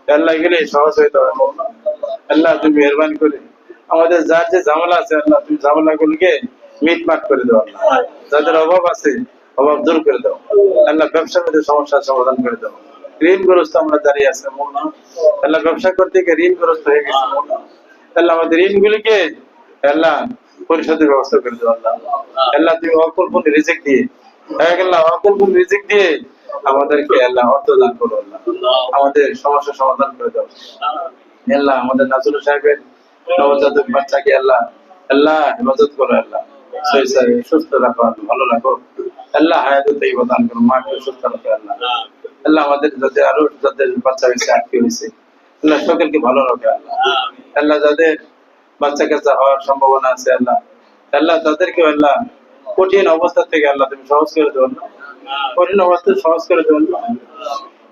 আল্লাহ এগুলি সহজ হইতে হবে মৌলা আল্লাহ তুমি মেহরবানি করে আমাদের যার যে ঝামেলা আছে আল্লাহ তুমি ঝামেলাগুলিকে মিটমাট করে দাও আল্লাহ যাদের অভাব আছে অভাব দূর করে দাও আল্লাহ ব্যবসার মধ্যে সমস্যার সমাধান করে দাও ঋণগ্রস্ত আমরা দাঁড়িয়ে আছে মৌলা আল্লাহ ব্যবসা করতে গিয়ে ঋণগ্রস্ত হয়ে গেছে মৌলা আল্লাহ আমাদের ঋণগুলিকে আল্লাহ পরিশোধের ব্যবস্থা করে দাও আল্লাহ আল্লাহ তুমি অকল্পনীয় রিজিক দিয়ে আল্লাহ অকল্পনীয় রিজিক দিয়ে আমাদেরকে আল্লাহ অর্থ দান করো আল্লাহ আমাদের সমস্যা সমাধান করে দাও আল্লাহ আমাদের নাজুল সাহেবের নবজাতক বাচ্চাকে আল্লাহ আল্লাহ হেফাজত করো আল্লাহ সুস্থ রাখো ভালো রাখো আল্লাহ হায়াত তাইয়্যিবা দান করো মাকে সুস্থ রাখো আল্লাহ আল্লাহ আমাদের যাদের আরো যাদের বাচ্চা হয়েছে আটকে হয়েছে আল্লাহ সকলকে ভালো রাখো আল্লাহ আল্লাহ যাদের বাচ্চা কাচ্চা হওয়ার সম্ভাবনা আছে আল্লাহ আল্লাহ তাদেরকে আল্লাহ কঠিন অবস্থা থেকে আল্লাহ তুমি সহজ করে দেবো কঠিন অবস্থা সহজ করে দেবো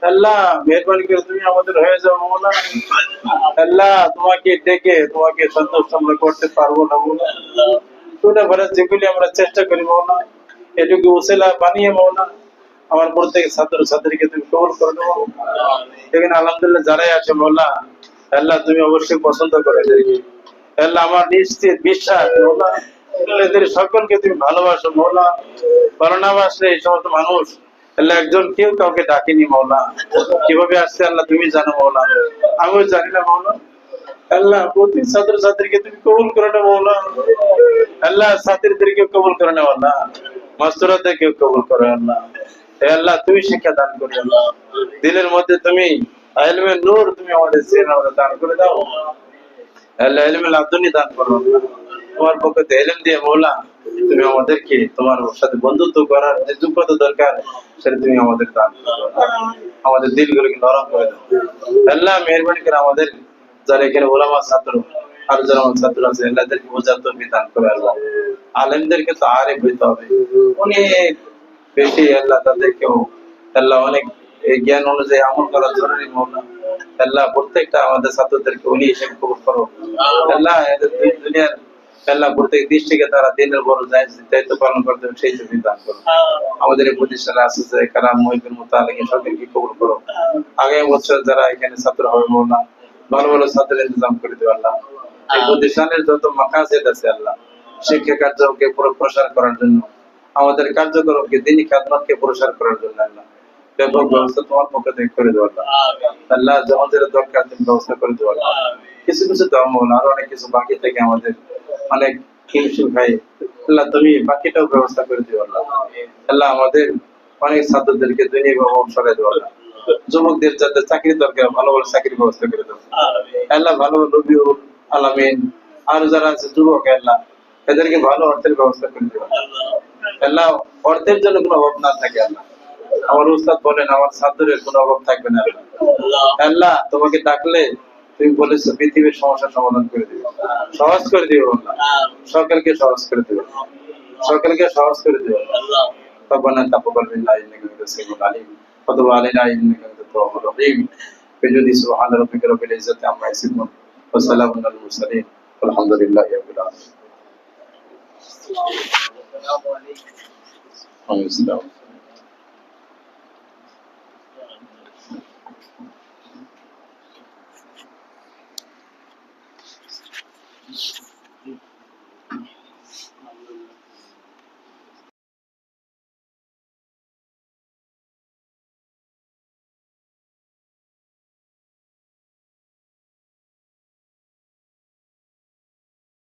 আল্লাহ মেহরবানি করে তুমি আমাদের হয়ে যাও মৌলা আল্লাহ তোমাকে ডেকে তোমাকে সন্তুষ্ট আমরা করতে পারবো না মৌলা তোটা ভরে যেগুলি আমরা চেষ্টা করি মৌলা এটুকু উসিলা বানিয়ে মৌলা আমার প্রত্যেক ছাত্র ছাত্রীকে তুমি কবুল করে দেবো এখানে আলহামদুলিল্লাহ যারাই আছে মৌলা আল্লাহ তুমি অবশ্যই পছন্দ করে এদেরকে আল্লাহ আমার নিশ্চিত বিশ্বাস মৌলা এদের সকলকে তুমি ভালোবাসো মৌলা ভালো না বাসলে এই সমস্ত মানুষ আল্লাহ একজন কেউ কাউকে ডাকেনি মাওলা, কিভাবে আসছে আল্লাহ তুমি জানো মাওলা, আমিও জানি না মাওলা। আল্লাহ প্রতি ছাত্র ছাত্রীকে তুমি কবুল করে না মাওলা, আল্লাহ ছাত্রীদেরকে কবুল করে না আল্লাহ, মাস্টারদেরকে কবুল করে আল্লাহ। হে আল্লাহ তুমি শিক্ষা দান করে আল্লাহ, দিলের মধ্যে তুমি ইলমে নূর তুমি আমাদের সিনাতে দান করে দাও আল্লাহ, ইলমে লাদুনি দান করো। তোমার পক্ষে থেকে ইলম দিয়ে মাওলা তুমি আমাদেরকে তোমার সাথে বন্ধুত্ব করার যে যোগ্যতা দরকার সেটা তুমি আমাদের দান করো, আমাদের দিলগুলোকে নরম করে দাও আল্লাহ। মেহেরবানি করে আমাদের যারা এখানে ওলামা ছাত্র আর যারা আমার ছাত্র আছে আল্লাহদেরকে বোঝার তৌফিক দান করে আল্লাহ। আলেমদেরকে তো আরে হইতে হবে অনেক বেশি আল্লাহ, তাদেরকেও আল্লাহ অনেক এই জ্ঞান অনুযায়ী আমল করা জরুরি মাওলা। আল্লাহ প্রত্যেকটা আমাদের ছাত্রদেরকে উনি হিসেবে কবুল করো আল্লাহ। এদের দুনিয়ার আল্লাহ প্রত্যেক দৃষ্টিকে তারা দিনের বড় দায়িত্ব পালন করতে হবে সেই সুবিধা দান করো। আমাদের এই প্রতিষ্ঠানে আছে যে কারাম মহিবুল মুতাআলিম সকলকে কবুল করো। আগামী বছর যারা এখানে ছাত্র হবে মাওলা ভালো ভালো ছাত্রের ইন্তজাম করে দেবে আল্লাহ। এই প্রতিষ্ঠানের যত মাকাসিদ আছে আল্লাহ, শিক্ষা কার্যকে প্রসার করার জন্য, আমাদের কার্যক্রমকে দিনী খেদমতকে প্রসার করার জন্য আল্লাহ ব্যাপক ব্যবস্থা তোমার পক্ষ থেকে করে দেওয়া আল্লাহ। আমাদের দরকার তুমি ব্যবস্থা করে দেওয়া কিছু কিছু দাও মাওলা, আরো অনেক কিছু বাকি থেকে আমাদের অনেক হিমশিম খাই আল্লাহ, তুমি বাকিটাও ব্যবস্থা করে দিও আল্লাহ। আল্লাহ আমাদের অনেক ছাত্রদেরকে দুনিয়া ভাবে সরাই দেওয়া আল্লাহ। যুবকদের যাদের চাকরি দরকার ভালো ভালো চাকরির ব্যবস্থা করে দেবো আল্লাহ। ভালো রবিউল আলামিন আর যারা আছে যুবক আল্লাহ এদেরকে ভালো অর্থের ব্যবস্থা করে দেবো আল্লাহ। অর্থের জন্য কোনো অভাব না থাকে আল্লাহ। আমার উস্তাদ বলেন আমার ছাত্রের কোনো অভাব থাকবে না আল্লাহ। আল্লাহ তোমাকে ডাকলে তুমি বলেছো পৃথিবীর সমস্যার সমাধান করে দিবে, সহজ করে দিবে আল্লাহ, সকলকে সহজ করে দিবে, সকলকে সহজ করে দিবে আল্লাহ। ربنا تقبل منا انك انت السميع العليم وتب علينا انك انت التواب الرحيم بجودي سبحان ربك رب العزة عما يصفون وسلام على المرسلين والحمد لله رب العالمين.